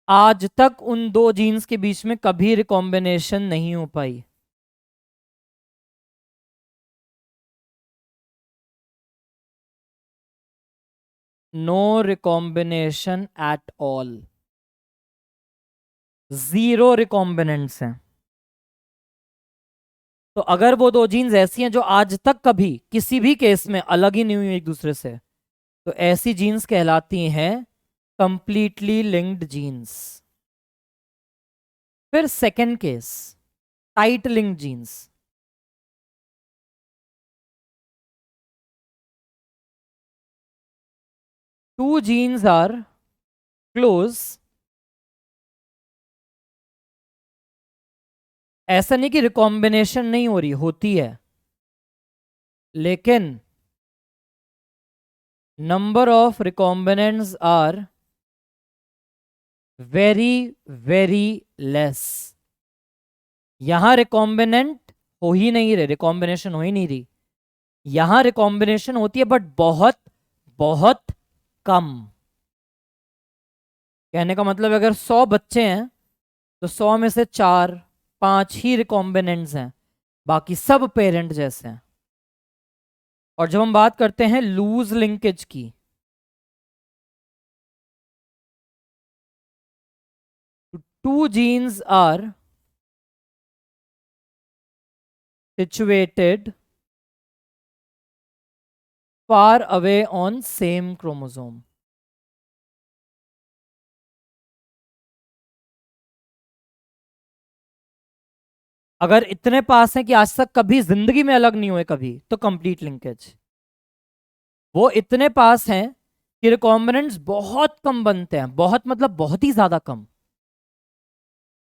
आज तक उन दो जीन्स के बीच में कभी रिकॉम्बिनेशन नहीं हो पाई। No recombination at all, 0 recombinants हैं। तो अगर वो दो जीन्स ऐसी हैं जो आज तक कभी किसी भी केस में अलग ही नहीं हुई एक दूसरे से, तो ऐसी जीन्स कहलाती हैं कंप्लीटली लिंक्ड जीन्स। फिर second case, tight linked genes. Two genes are close, ऐसा नहीं कि रिकॉम्बिनेशन नहीं हो रही, होती है, लेकिन number of recombinants are very very less. यहां रिकॉम्बिनेंट हो ही नहीं रहे, रिकॉम्बिनेशन हो ही नहीं रही। यहां रिकॉम्बिनेशन होती है बट बहुत बहुत कम। कहने का मतलब अगर 100 बच्चे हैं तो 100 में से 4-5 ही रिकॉम्बिनेंट्स हैं, बाकी सब पेरेंट जैसे हैं। और जब हम बात करते हैं लूज लिंकेज की, two genes are situated far away on same chromosome। अगर इतने पास हैं कि आज तक कभी जिंदगी में अलग नहीं हुए कभी, तो कंप्लीट लिंकेज। वो इतने पास हैं कि रिकॉम्बिनेंट्स बहुत कम बनते हैं, बहुत मतलब बहुत ही ज्यादा कम,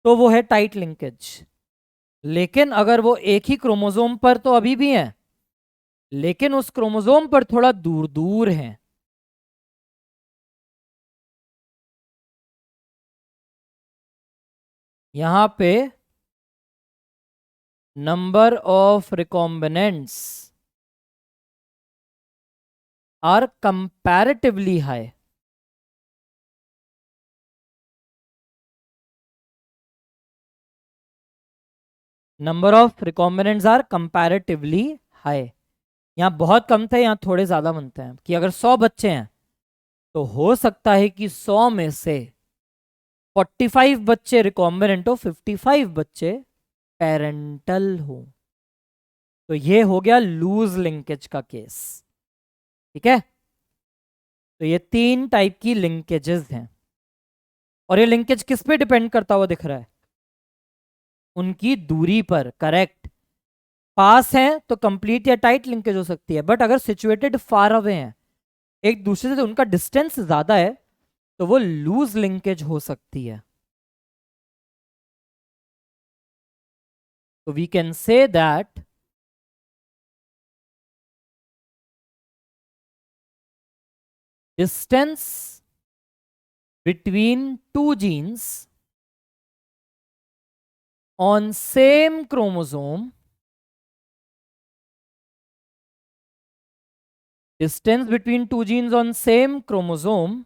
तो वो है टाइट लिंकेज। लेकिन अगर वो एक ही क्रोमोसोम पर तो अभी भी हैं, लेकिन उस क्रोमोसोम पर थोड़ा दूर दूर हैं, यहां पे number of recombinants are comparatively high. Number of recombinants are comparatively high. यहाँ बहुत कम थे, यहाँ थोड़े ज्यादा बनते हैं। कि अगर 100 बच्चे हैं तो हो सकता है कि 100 में से 45 बच्चे रिकॉम्बिनेंट हो, 55 बच्चे पेरेंटल हो। तो ये हो गया लूज लिंकेज का केस। ठीक है, तो ये 3 टाइप की लिंकेजेस हैं। और ये लिंकेज किस पे डिपेंड करता हुआ दिख रहा है? उनकी दूरी पर। करेक्ट। पास है तो कंप्लीट या टाइट लिंकेज हो सकती है, बट अगर सिचुएटेड फार अवे हैं एक दूसरे से, तो उनका डिस्टेंस ज्यादा है, तो वो लूज लिंकेज हो सकती है। तो we can say that distance between two genes on same chromosome, distance between two genes on same chromosome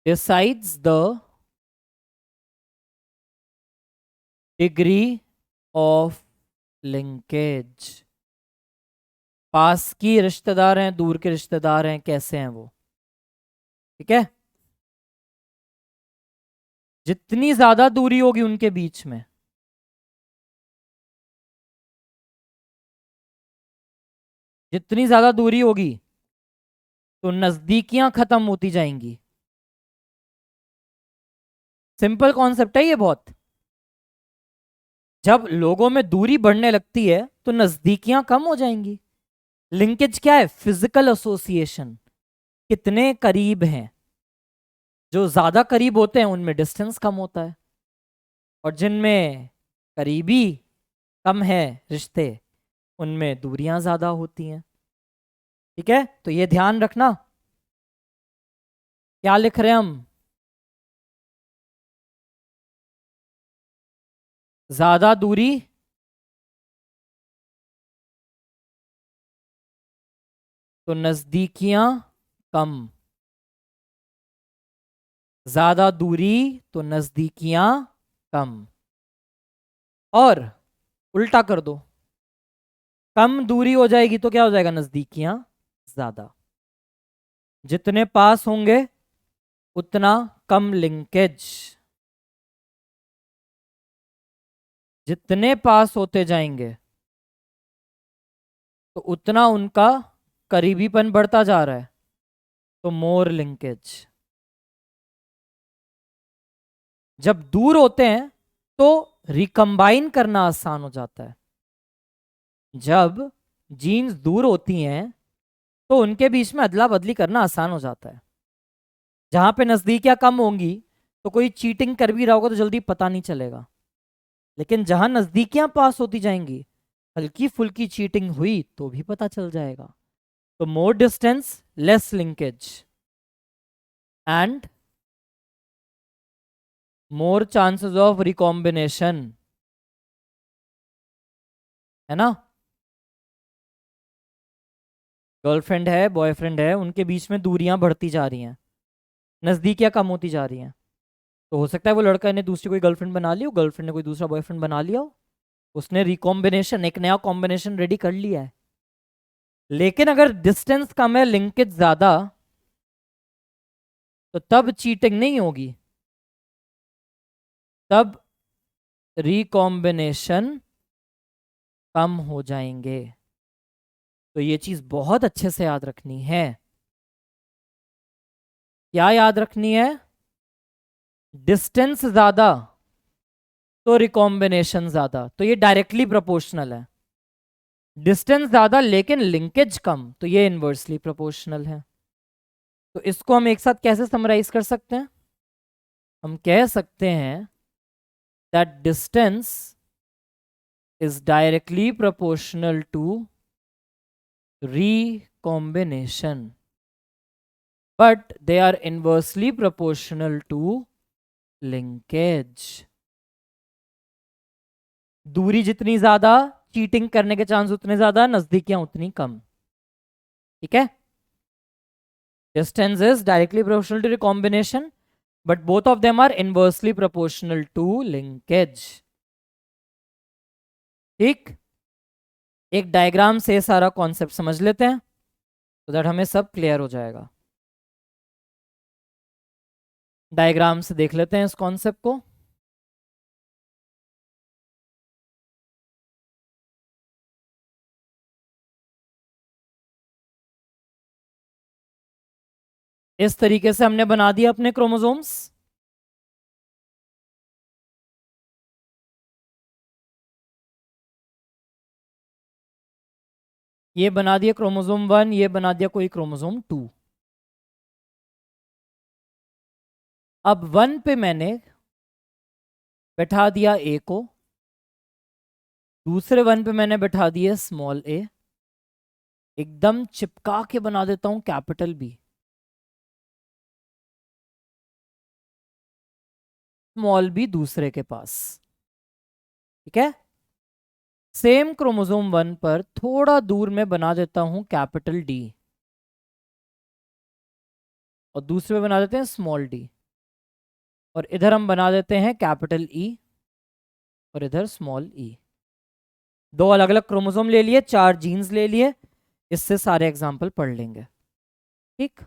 decides the degree of linkage। पास की रिश्तेदार हैं, दूर के रिश्तेदार हैं, कैसे हैं वो? ठीक है, जितनी ज्यादा दूरी होगी उनके बीच में, जितनी ज्यादा दूरी होगी तो नजदीकियां खत्म होती जाएंगी। सिंपल कॉन्सेप्ट है ये बहुत। जब लोगों में दूरी बढ़ने लगती है तो नजदीकियां कम हो जाएंगी। लिंकेज क्या है? Physical association. कितने करीब हैं, जो ज्यादा करीब होते हैं उनमें डिस्टेंस कम होता है, और जिनमें करीबी कम है रिश्ते, उनमें दूरियां ज्यादा होती हैं। ठीक है, तो ये ध्यान रखना। क्या लिख रहे हैं हम? ज्यादा दूरी तो नजदीकियां कम। ज्यादा दूरी तो नजदीकियां कम, और उल्टा कर दो, कम दूरी हो जाएगी तो क्या हो जाएगा, नजदीकियां ज्यादा। जितने पास होंगे उतना कम लिंकेज, जितने पास होते जाएंगे तो उतना उनका करीबीपन बढ़ता जा रहा है, तो मोर लिंकेज। जब दूर होते हैं तो रिकम्बाइन करना आसान हो जाता है। जब जीन्स दूर होती हैं तो उनके बीच में अदला बदली करना आसान हो जाता है। जहां पे नजदीकियां कम होंगी तो कोई चीटिंग कर भी रहा होगा तो जल्दी पता नहीं चलेगा, लेकिन जहां नजदीकियां पास होती जाएंगी, हल्की फुल्की चीटिंग हुई तो भी पता चल जाएगा। तो मोर distance less linkage and more chances of recombination, है ना। गर्लफ्रेंड है, बॉयफ्रेंड है, उनके बीच में दूरियां बढ़ती जा रही हैं, नजदीकियां कम होती जा रही हैं। तो हो सकता है वो लड़का ने दूसरी कोई गर्लफ्रेंड बना ली हो, गर्लफ्रेंड ने कोई दूसरा बॉयफ्रेंड बना लिया हो, उसने रिकॉम्बिनेशन, एक नया कॉम्बिनेशन रेडी कर लिया है। लेकिन अगर डिस्टेंस कम है, लिंकेज ज्यादा, तो तब चीटिंग नहीं होगी, तब रिकॉम्बिनेशन कम हो जाएंगे। तो ये चीज बहुत अच्छे से याद रखनी है। क्या याद रखनी है? डिस्टेंस ज्यादा तो रिकॉम्बिनेशन ज्यादा, तो ये डायरेक्टली प्रोपोर्शनल है। डिस्टेंस ज्यादा लेकिन लिंकेज कम, तो ये इनवर्सली प्रोपोर्शनल है। तो इसको हम एक साथ कैसे समराइज कर सकते हैं? हम कह सकते हैं that distance is directly proportional to recombination, but they are inversely proportional to linkage. दूरी जितनी ज्यादा, चीटिंग करने के चांस उतने ज्यादा, नजदीकियां उतनी कम। ठीक है। Distance is directly proportional to recombination, but both of them are inversely proportional to linkage. ठीक। एक डायग्राम से सारा कॉन्सेप्ट समझ लेते हैं तो दैट हमें सब क्लियर हो जाएगा। डायग्राम से देख लेते हैं इस कॉन्सेप्ट को। इस तरीके से हमने बना दिया अपने क्रोमोसोम्स। ये बना दिया क्रोमोसोम 1, ये बना दिया कोई क्रोमोसोम 2। अब 1 पे मैंने बैठा दिया ए को, दूसरे 1 पे मैंने बैठा दिया स्मॉल ए, एकदम चिपका के बना देता हूं कैपिटल बी। स्मॉल बी दूसरे के पास। ठीक है। सेम क्रोमोसोम 1 पर थोड़ा दूर में बना देता हूं कैपिटल डी, और दूसरे में बना देते हैं स्मॉल डी, और इधर हम बना देते हैं कैपिटल ई, और इधर स्मॉल ई। दो अलग अलग क्रोमोसोम ले लिए, 4 जीन्स ले लिए, इससे सारे एग्जाम्पल पढ़ लेंगे। ठीक।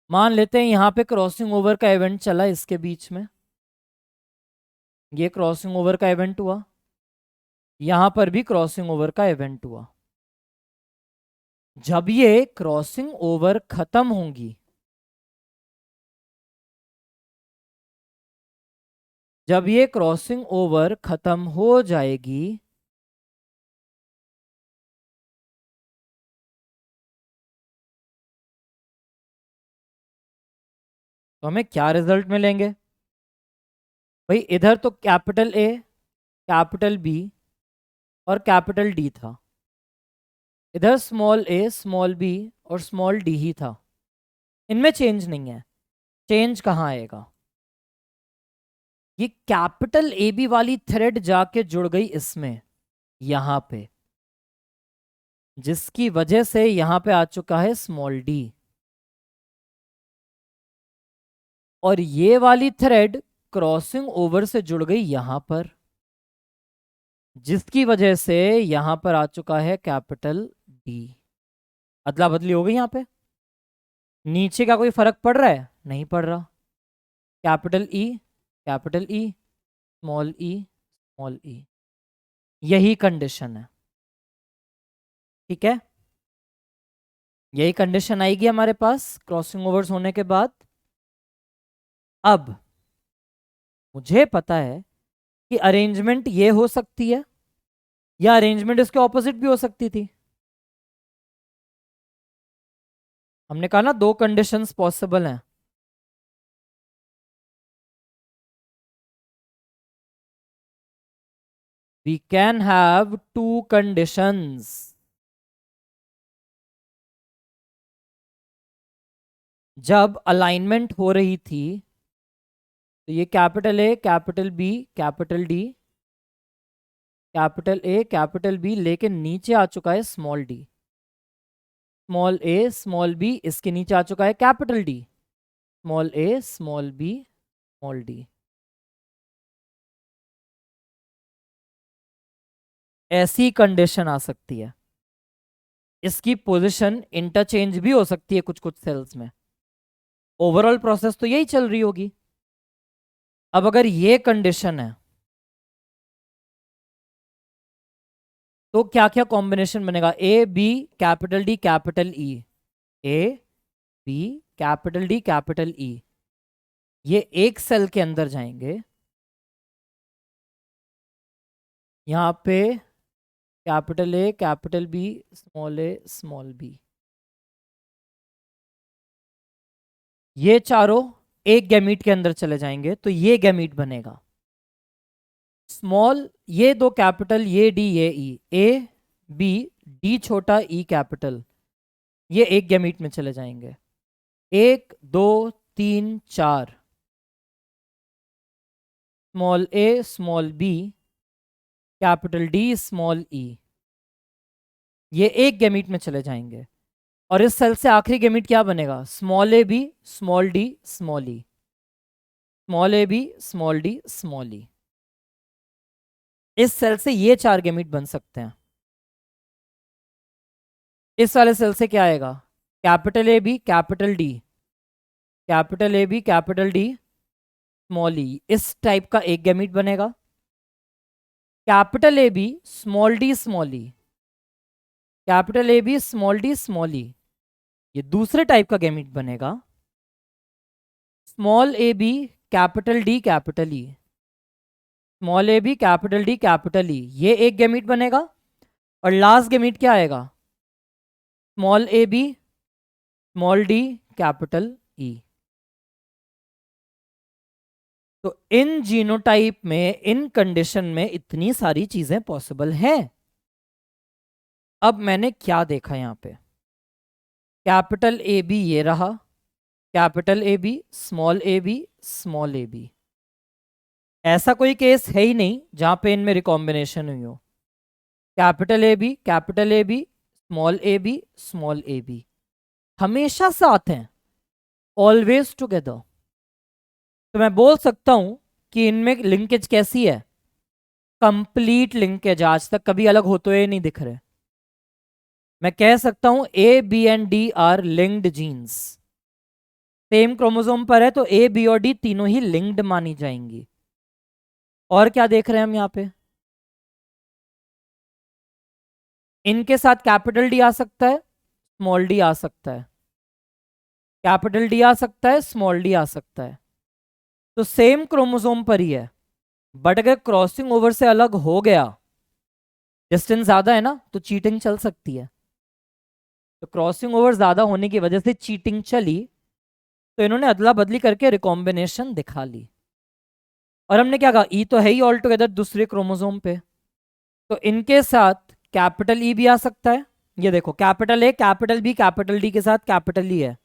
मान लेते हैं यहां पे क्रॉसिंग ओवर का इवेंट चला इसके बीच में, ये क्रॉसिंग ओवर का इवेंट हुआ, यहां पर भी क्रॉसिंग ओवर का इवेंट हुआ। जब ये क्रॉसिंग ओवर खत्म होंगी, जब ये क्रॉसिंग ओवर खत्म हो जाएगी, तो हमें क्या रिजल्ट मिलेंगे? भाई इधर तो कैपिटल ए, कैपिटल बी और कैपिटल डी था, इधर स्मॉल ए, स्मॉल बी और स्मॉल डी ही था। इनमें चेंज नहीं है। चेंज कहाँ आएगा? ये कैपिटल ए बी वाली थ्रेड जाके जुड़ गई इसमें, यहां पे, जिसकी वजह से यहां पे आ चुका है स्मॉल डी। और ये वाली थ्रेड क्रॉसिंग ओवर से जुड़ गई यहां पर, जिसकी वजह से यहां पर आ चुका है कैपिटल डी। अदला बदली हो गई यहां पे। नीचे का कोई फर्क पड़ रहा है? नहीं पड़ रहा। Capital E, capital E, small ई, स्मॉल ई, यही कंडीशन है। ठीक है, यही कंडीशन आएगी हमारे पास क्रॉसिंग ओवर्स होने के बाद। अब मुझे पता है कि अरेंजमेंट ये हो सकती है या अरेंजमेंट इसके ऑपोजिट भी हो सकती थी। हमने कहा ना दो कंडीशंस पॉसिबल हैं। We can have two conditions. जब अलाइनमेंट हो रही थी तो ये capital A, capital B, capital D, capital A, capital B, लेकिन नीचे आ चुका है स्मॉल डी, स्मॉल ए, स्मॉल बी, इसके नीचे आ चुका है कैपिटल डी, स्मॉल ए, स्मॉल बी, स्मॉल डी। ऐसी कंडीशन आ सकती है। इसकी पोजीशन इंटरचेंज भी हो सकती है कुछ कुछ सेल्स में। ओवरऑल प्रोसेस तो यही चल रही होगी। अब अगर ये कंडीशन है तो क्या क्या कॉम्बिनेशन बनेगा? A B capital D capital E, A B capital D capital E, ये एक सेल के अंदर जाएंगे। यहां पे capital A, capital B, small A, small B, ये चारों एक गैमीट के अंदर चले जाएंगे तो ये गैमीट बनेगा। स्मॉल, ये दो कैपिटल, ये डी, ये ई, ए बी डी छोटा ई कैपिटल, ये एक गैमीट में चले जाएंगे। 1 2 3 4, स्मॉल ए, small B, capital D, small e, ये एक गैमीट में चले जाएंगे। और इस सेल से आखिरी गैमीट क्या बनेगा? Small A B, small D, small E, small A B, small D, small e. इस सेल से ये चार गैमीट बन सकते हैं। इस वाले सेल से क्या आएगा? Capital A B, capital D, capital A B, capital D, small e, इस टाइप का एक गैमीट बनेगा। Capital A B, small D, small E, capital A B, small D, small e, ये दूसरे टाइप का गैमीट बनेगा। Small A B, capital D, capital E, small A B, capital D, capital E, ये एक gamete बनेगा। और last gamete क्या आएगा? Small A B, small D, capital ई। तो इन जीनोटाइप में, इन कंडीशन में इतनी सारी चीजें पॉसिबल हैं। अब मैंने क्या देखा यहां पे? कैपिटल ए बी ये रहा, capital A B, small A B, small A B. ऐसा कोई केस है ही नहीं जहां पे इनमें रिकॉम्बिनेशन हुई हो। Capital A B, capital A B, small A B, small A B, हमेशा साथ हैं, ऑलवेज टुगेदर। तो मैं बोल सकता हूं कि इनमें लिंकेज कैसी है? कंप्लीट लिंकेज, आज तक कभी अलग होते हुए नहीं दिख रहे। मैं कह सकता हूं A B and D are linked genes. Same chromosome पर है तो ए बी और डी तीनों ही लिंक्ड मानी जाएंगी। और क्या देख रहे हैं हम यहां पे? इनके साथ कैपिटल डी आ सकता है, स्मॉल डी आ सकता है, कैपिटल डी आ सकता है, स्मॉल डी आ सकता है। तो सेम क्रोमोसोम पर ही है, बट अगर क्रॉसिंग ओवर से अलग हो गया, डिस्टेंस ज्यादा है ना, तो चीटिंग चल सकती है। तो क्रॉसिंग ओवर ज्यादा होने की वजह से चीटिंग चली, तो इन्होंने अदला बदली करके रिकॉम्बिनेशन दिखा ली। और हमने क्या कहा? ई तो है ही ऑल टुगेदर दूसरे क्रोमोसोम पे, तो इनके साथ कैपिटल ई भी आ सकता है। ये देखो, capital A, capital B, capital D के साथ कैपिटल ई है,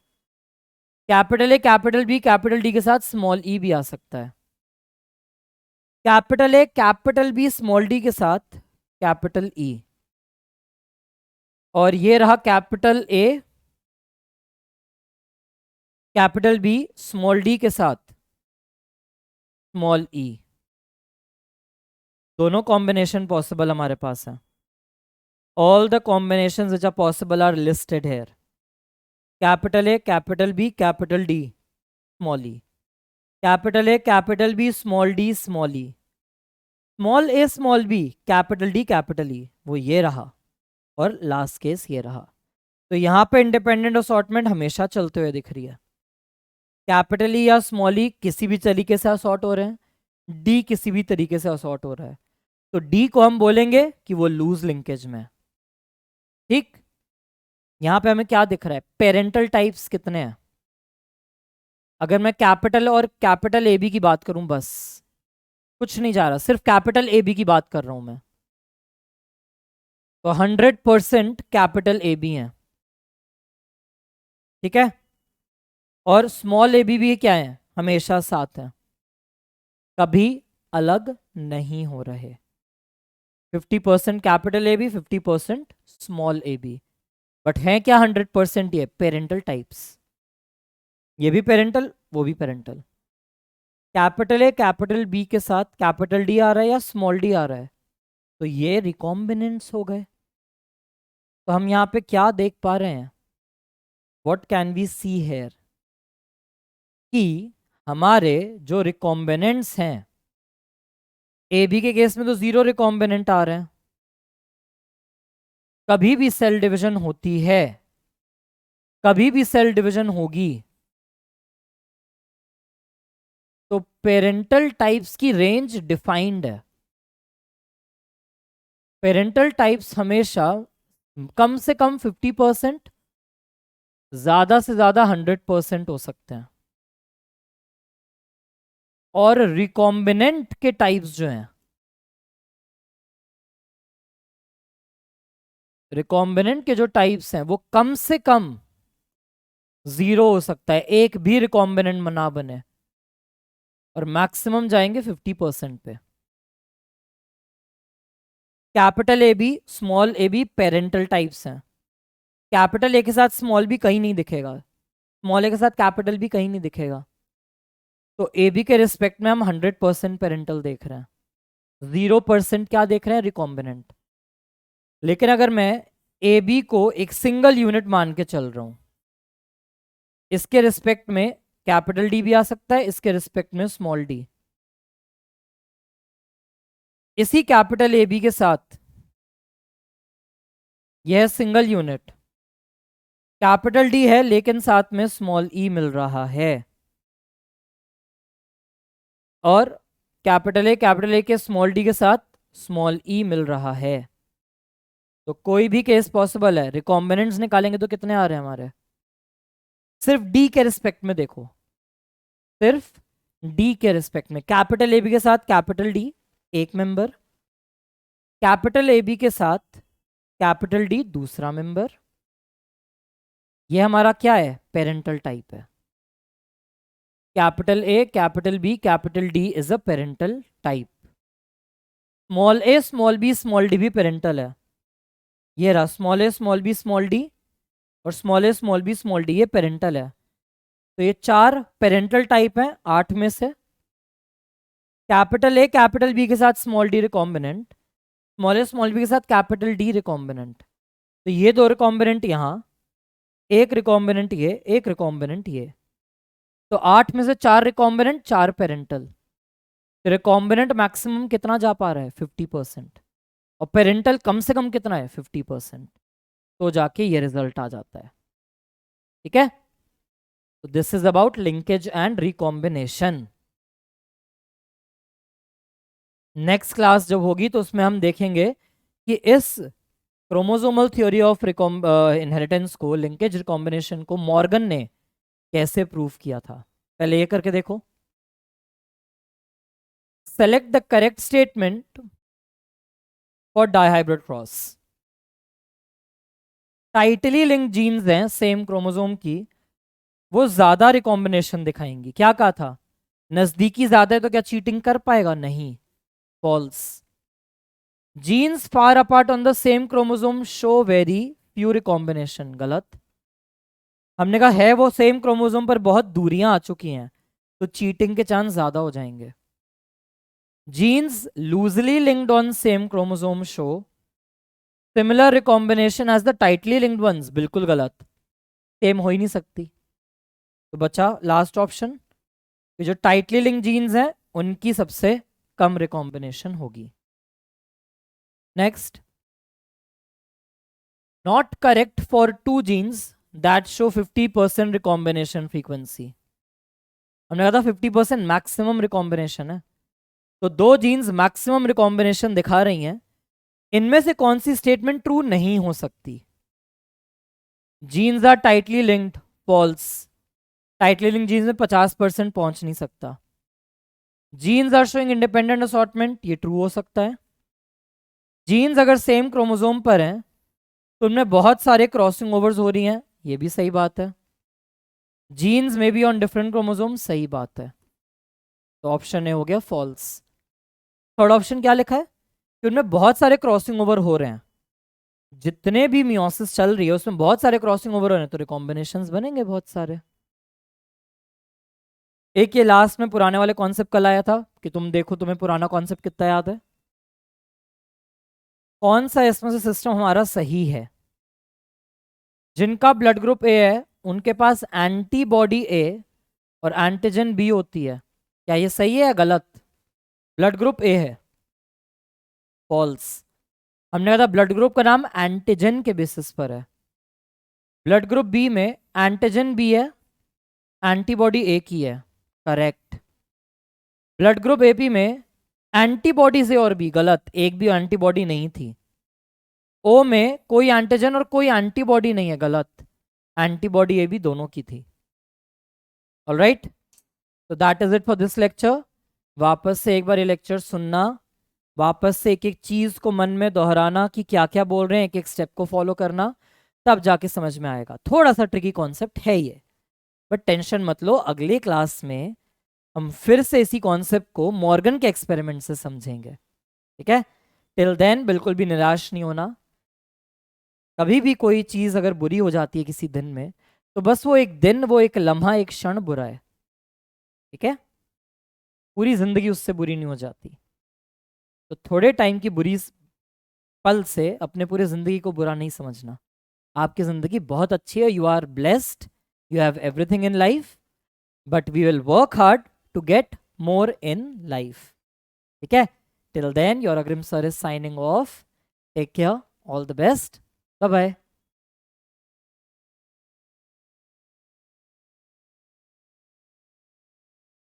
capital A, capital B, capital D के साथ स्मॉल ई भी आ सकता है, capital A, capital B, small D के साथ कैपिटल ई, और ये रहा capital A, capital B, small D के साथ स्मॉल ई, दोनों कॉम्बिनेशन पॉसिबल हमारे पास है. All the combination which are possible are listed here. Capital A, capital B, capital D, small E. Capital A, capital B, small D, small E. Small A, small B, capital D, capital E, वो ये रहा. और last case ये रहा. तो यहाँ पे independent assortment हमेशा चलते हुए दिख रही है. कैपिटल ई या स्मॉल ई किसी भी तरीके से असॉर्ट हो रहे हैं, डी किसी भी तरीके से असॉर्ट हो रहा है. तो डी को हम बोलेंगे कि वो लूज लिंकेज में. ठीक, यहां पे हमें क्या दिख रहा है, पेरेंटल टाइप्स कितने हैं. अगर मैं कैपिटल और कैपिटल ए बी की बात करूं, बस कुछ नहीं जा रहा, सिर्फ कैपिटल ए बी की बात कर रहा हूं मैं, तो 100% कैपिटल ए बी है. ठीक है, और स्मॉल ए बी भी क्या है, हमेशा साथ है, कभी अलग नहीं हो रहे. 50% capital A B, 50% small A B. But है क्या 100%, ये पेरेंटल टाइप्स. ये भी पेरेंटल, वो भी parental. Capital A capital B के साथ कैपिटल डी आ रहा है या स्मॉल डी आ रहा है, तो ये रिकॉम्बिनेंट्स हो गए. तो हम यहाँ पे क्या देख पा रहे हैं, what can we see here, कि हमारे जो रिकॉम्बिनेंट्स हैं, ए बी के केस में तो 0 रिकॉम्बिनेंट आ रहे हैं. कभी भी सेल डिवीजन होती है, कभी भी सेल डिवीजन होगी, तो पेरेंटल टाइप्स की रेंज डिफाइंड है. पेरेंटल टाइप्स हमेशा कम से कम 50%, ज्यादा से ज्यादा 100% हो सकते हैं. और रिकॉम्बिनेंट के टाइप्स जो हैं, रिकॉम्बिनेंट के जो टाइप्स हैं वो कम से कम 0 हो सकता है, एक भी रिकॉम्बिनेंट ना बने, और मैक्सिमम जाएंगे 50% पे. Capital A B, small A B parental types हैं. कैपिटल ए के साथ स्मॉल बी कहीं नहीं दिखेगा, स्मॉल ए के साथ कैपिटल बी कहीं नहीं दिखेगा. तो ए बी के रिस्पेक्ट में हम 100% पेरेंटल देख रहे हैं, 0% क्या देख रहे हैं, रिकॉम्बिनेंट. लेकिन अगर मैं ए बी को एक सिंगल यूनिट मान के चल रहा हूं, इसके रिस्पेक्ट में कैपिटल डी भी आ सकता है, इसके रिस्पेक्ट में स्मॉल डी. इसी कैपिटल ए बी के साथ यह सिंगल यूनिट कैपिटल डी है, लेकिन साथ में स्मॉल ई मिल रहा है. और कैपिटल ए के स्मॉल डी के साथ स्मॉल ई मिल रहा है. तो कोई भी केस पॉसिबल है. रिकॉम्बिनेंट्स निकालेंगे तो कितने आ रहे हैं हमारे, सिर्फ डी के रिस्पेक्ट में देखो, सिर्फ डी के रिस्पेक्ट में. कैपिटल ए बी के साथ कैपिटल डी एक मेंबर, कैपिटल ए बी के साथ कैपिटल डी दूसरा मेंबर. ये हमारा क्या है, पेरेंटल टाइप है. Capital A capital B capital D is a parental type. Small A small B small D भी पेरेंटल है. ये रहा स्मॉल ए स्मॉल बी स्मॉल डी, और स्मॉल ए स्मॉल बी स्मॉल डी, ये पेरेंटल है. तो ये 4 पेरेंटल टाइप हैं 8 में से. कैपिटल ए कैपिटल बी के साथ स्मॉल डी रिकॉम्बिनेंट, स्मॉल ए स्मॉल बी के साथ कैपिटल डी रिकॉम्बिनेंट. तो ये 2 रिकॉम्बिनेंट यहाँ, एक रिकॉम्बिनेंट ये, एक रिकॉम्बिनेंट ये. तो 8 में से 4 रिकॉम्बिनेंट, 4 पेरेंटल. रिकॉम्बिनेंट मैक्सिमम कितना जा पा रहा है, 50%, और पेरेंटल कम से कम कितना है, 50%. तो जाके ये रिजल्ट आ जाता है. ठीक है, तो this is about linkage and recombination. Next class जब होगी तो उसमें हम देखेंगे कि इस क्रोमोसोमल थ्योरी ऑफ इनहेरिटेंस को, लिंकेज रिकॉम्बिनेशन को मॉर्गन ने कैसे प्रूव किया था. पहले ये करके देखो. Select the correct statement for dihybrid cross. Tightly linked jeans हैं सेम क्रोमोसोम की, वो ज्यादा रिकॉम्बिनेशन दिखाएंगी. क्या कहा था, नजदीकी ज्यादा है तो क्या चीटिंग कर पाएगा, नहीं, false. Genes far apart on the same chromosome show very few recombination, गलत. हमने कहा है वो सेम क्रोमोसोम पर बहुत दूरियां आ चुकी हैं, तो चीटिंग के चांस ज्यादा हो जाएंगे. genes loosely linked on same chromosome show similar recombination as the tightly linked ones. बिल्कुल गलत, सेम हो ही नहीं सकती। तो बचा लास्ट ऑप्शन, जो टाइटली लिंक्ड जीन्स हैं उनकी सबसे कम रिकॉम्बिनेशन होगी। Next, not correct for 2 genes that show 50% recombination frequency. हमने कहा था 50% मैक्सिमम रिकॉम्बिनेशन है, तो 2 जीन्स मैक्सिमम रिकॉम्बिनेशन दिखा रही हैं, इनमें से कौन सी स्टेटमेंट ट्रू नहीं हो सकती? Genes are tightly linked, false. Tightly linked genes में 50% पहुंच नहीं सकता। Genes are showing independent assortment, ये ट्रू हो सकता है। जीन्स अगर सेम क्रोमोसोम पर हैं तो उनमें बहुत सारे क्रॉसिंग ओवर्स हो रही हैं, ये भी सही बात है। जीन्स में बी ऑन डिफरेंट क्रोमोसोम, सही बात है। तो ऑप्शन ए हो गया फॉल्स। थर्ड ऑप्शन क्या लिखा है कि उनमें बहुत सारे क्रॉसिंग ओवर हो रहे हैं, जितने भी मियोसिस चल रही है उसमें बहुत सारे क्रॉसिंग ओवर हो रहे हैं, तो रिकॉम्बिनेशंस बनेंगे बहुत सारे। एक ये लास्ट में पुराने वाले कॉन्सेप्ट कल आया था कि तुम देखो तुम्हें पुराना कॉन्सेप्ट कितना याद है। कौन सा इसमें से सिस्टम हमारा सही है? जिनका ब्लड ग्रुप ए है उनके पास एंटीबॉडी ए और एंटीजन बी होती है, क्या ये सही है या गलत? ब्लड ग्रुप ए है, फॉल्स। हमने कहा था ब्लड ग्रुप का नाम एंटीजन के बेसिस पर है। ब्लड ग्रुप बी में एंटीजन बी है, एंटीबॉडी ए की है, करेक्ट। ब्लड ग्रुप एपी में एंटीबॉडी से और बी, गलत, एक भी एंटीबॉडी नहीं थी। ओ में कोई एंटीजन और कोई एंटीबॉडी नहीं है, गलत, एंटीबॉडी ए बी दोनों की थी। ऑलराइट, तो that is it for this lecture. वापस से एक बार ये लेक्चर सुनना, वापस से एक एक चीज को मन में दोहराना कि क्या क्या बोल रहे हैं, एक एक स्टेप को फॉलो करना, तब जाके समझ में आएगा। थोड़ा सा ट्रिकी कॉन्सेप्ट है ये, बट टेंशन मत लो, अगले क्लास में हम फिर से इसी कॉन्सेप्ट को मॉर्गन के एक्सपेरिमेंट से समझेंगे, ठीक है? टिल देन बिल्कुल भी निराश नहीं होना। कभी भी कोई चीज़ अगर बुरी हो जाती है किसी दिन में, तो बस वो एक दिन, वो एक लम्हा, एक क्षण बुरा है, ठीक है? पूरी जिंदगी उससे बुरी नहीं हो जाती। तो थोड़े टाइम की बुरी पल से अपने पूरे जिंदगी को बुरा नहीं समझना। आपकी जिंदगी बहुत अच्छी है, you are blessed, you have everything in life, but we will work hard to get more in life. ठीक है? Till then, your Agrim sir is signing off. Take care. All the best. Bye bye.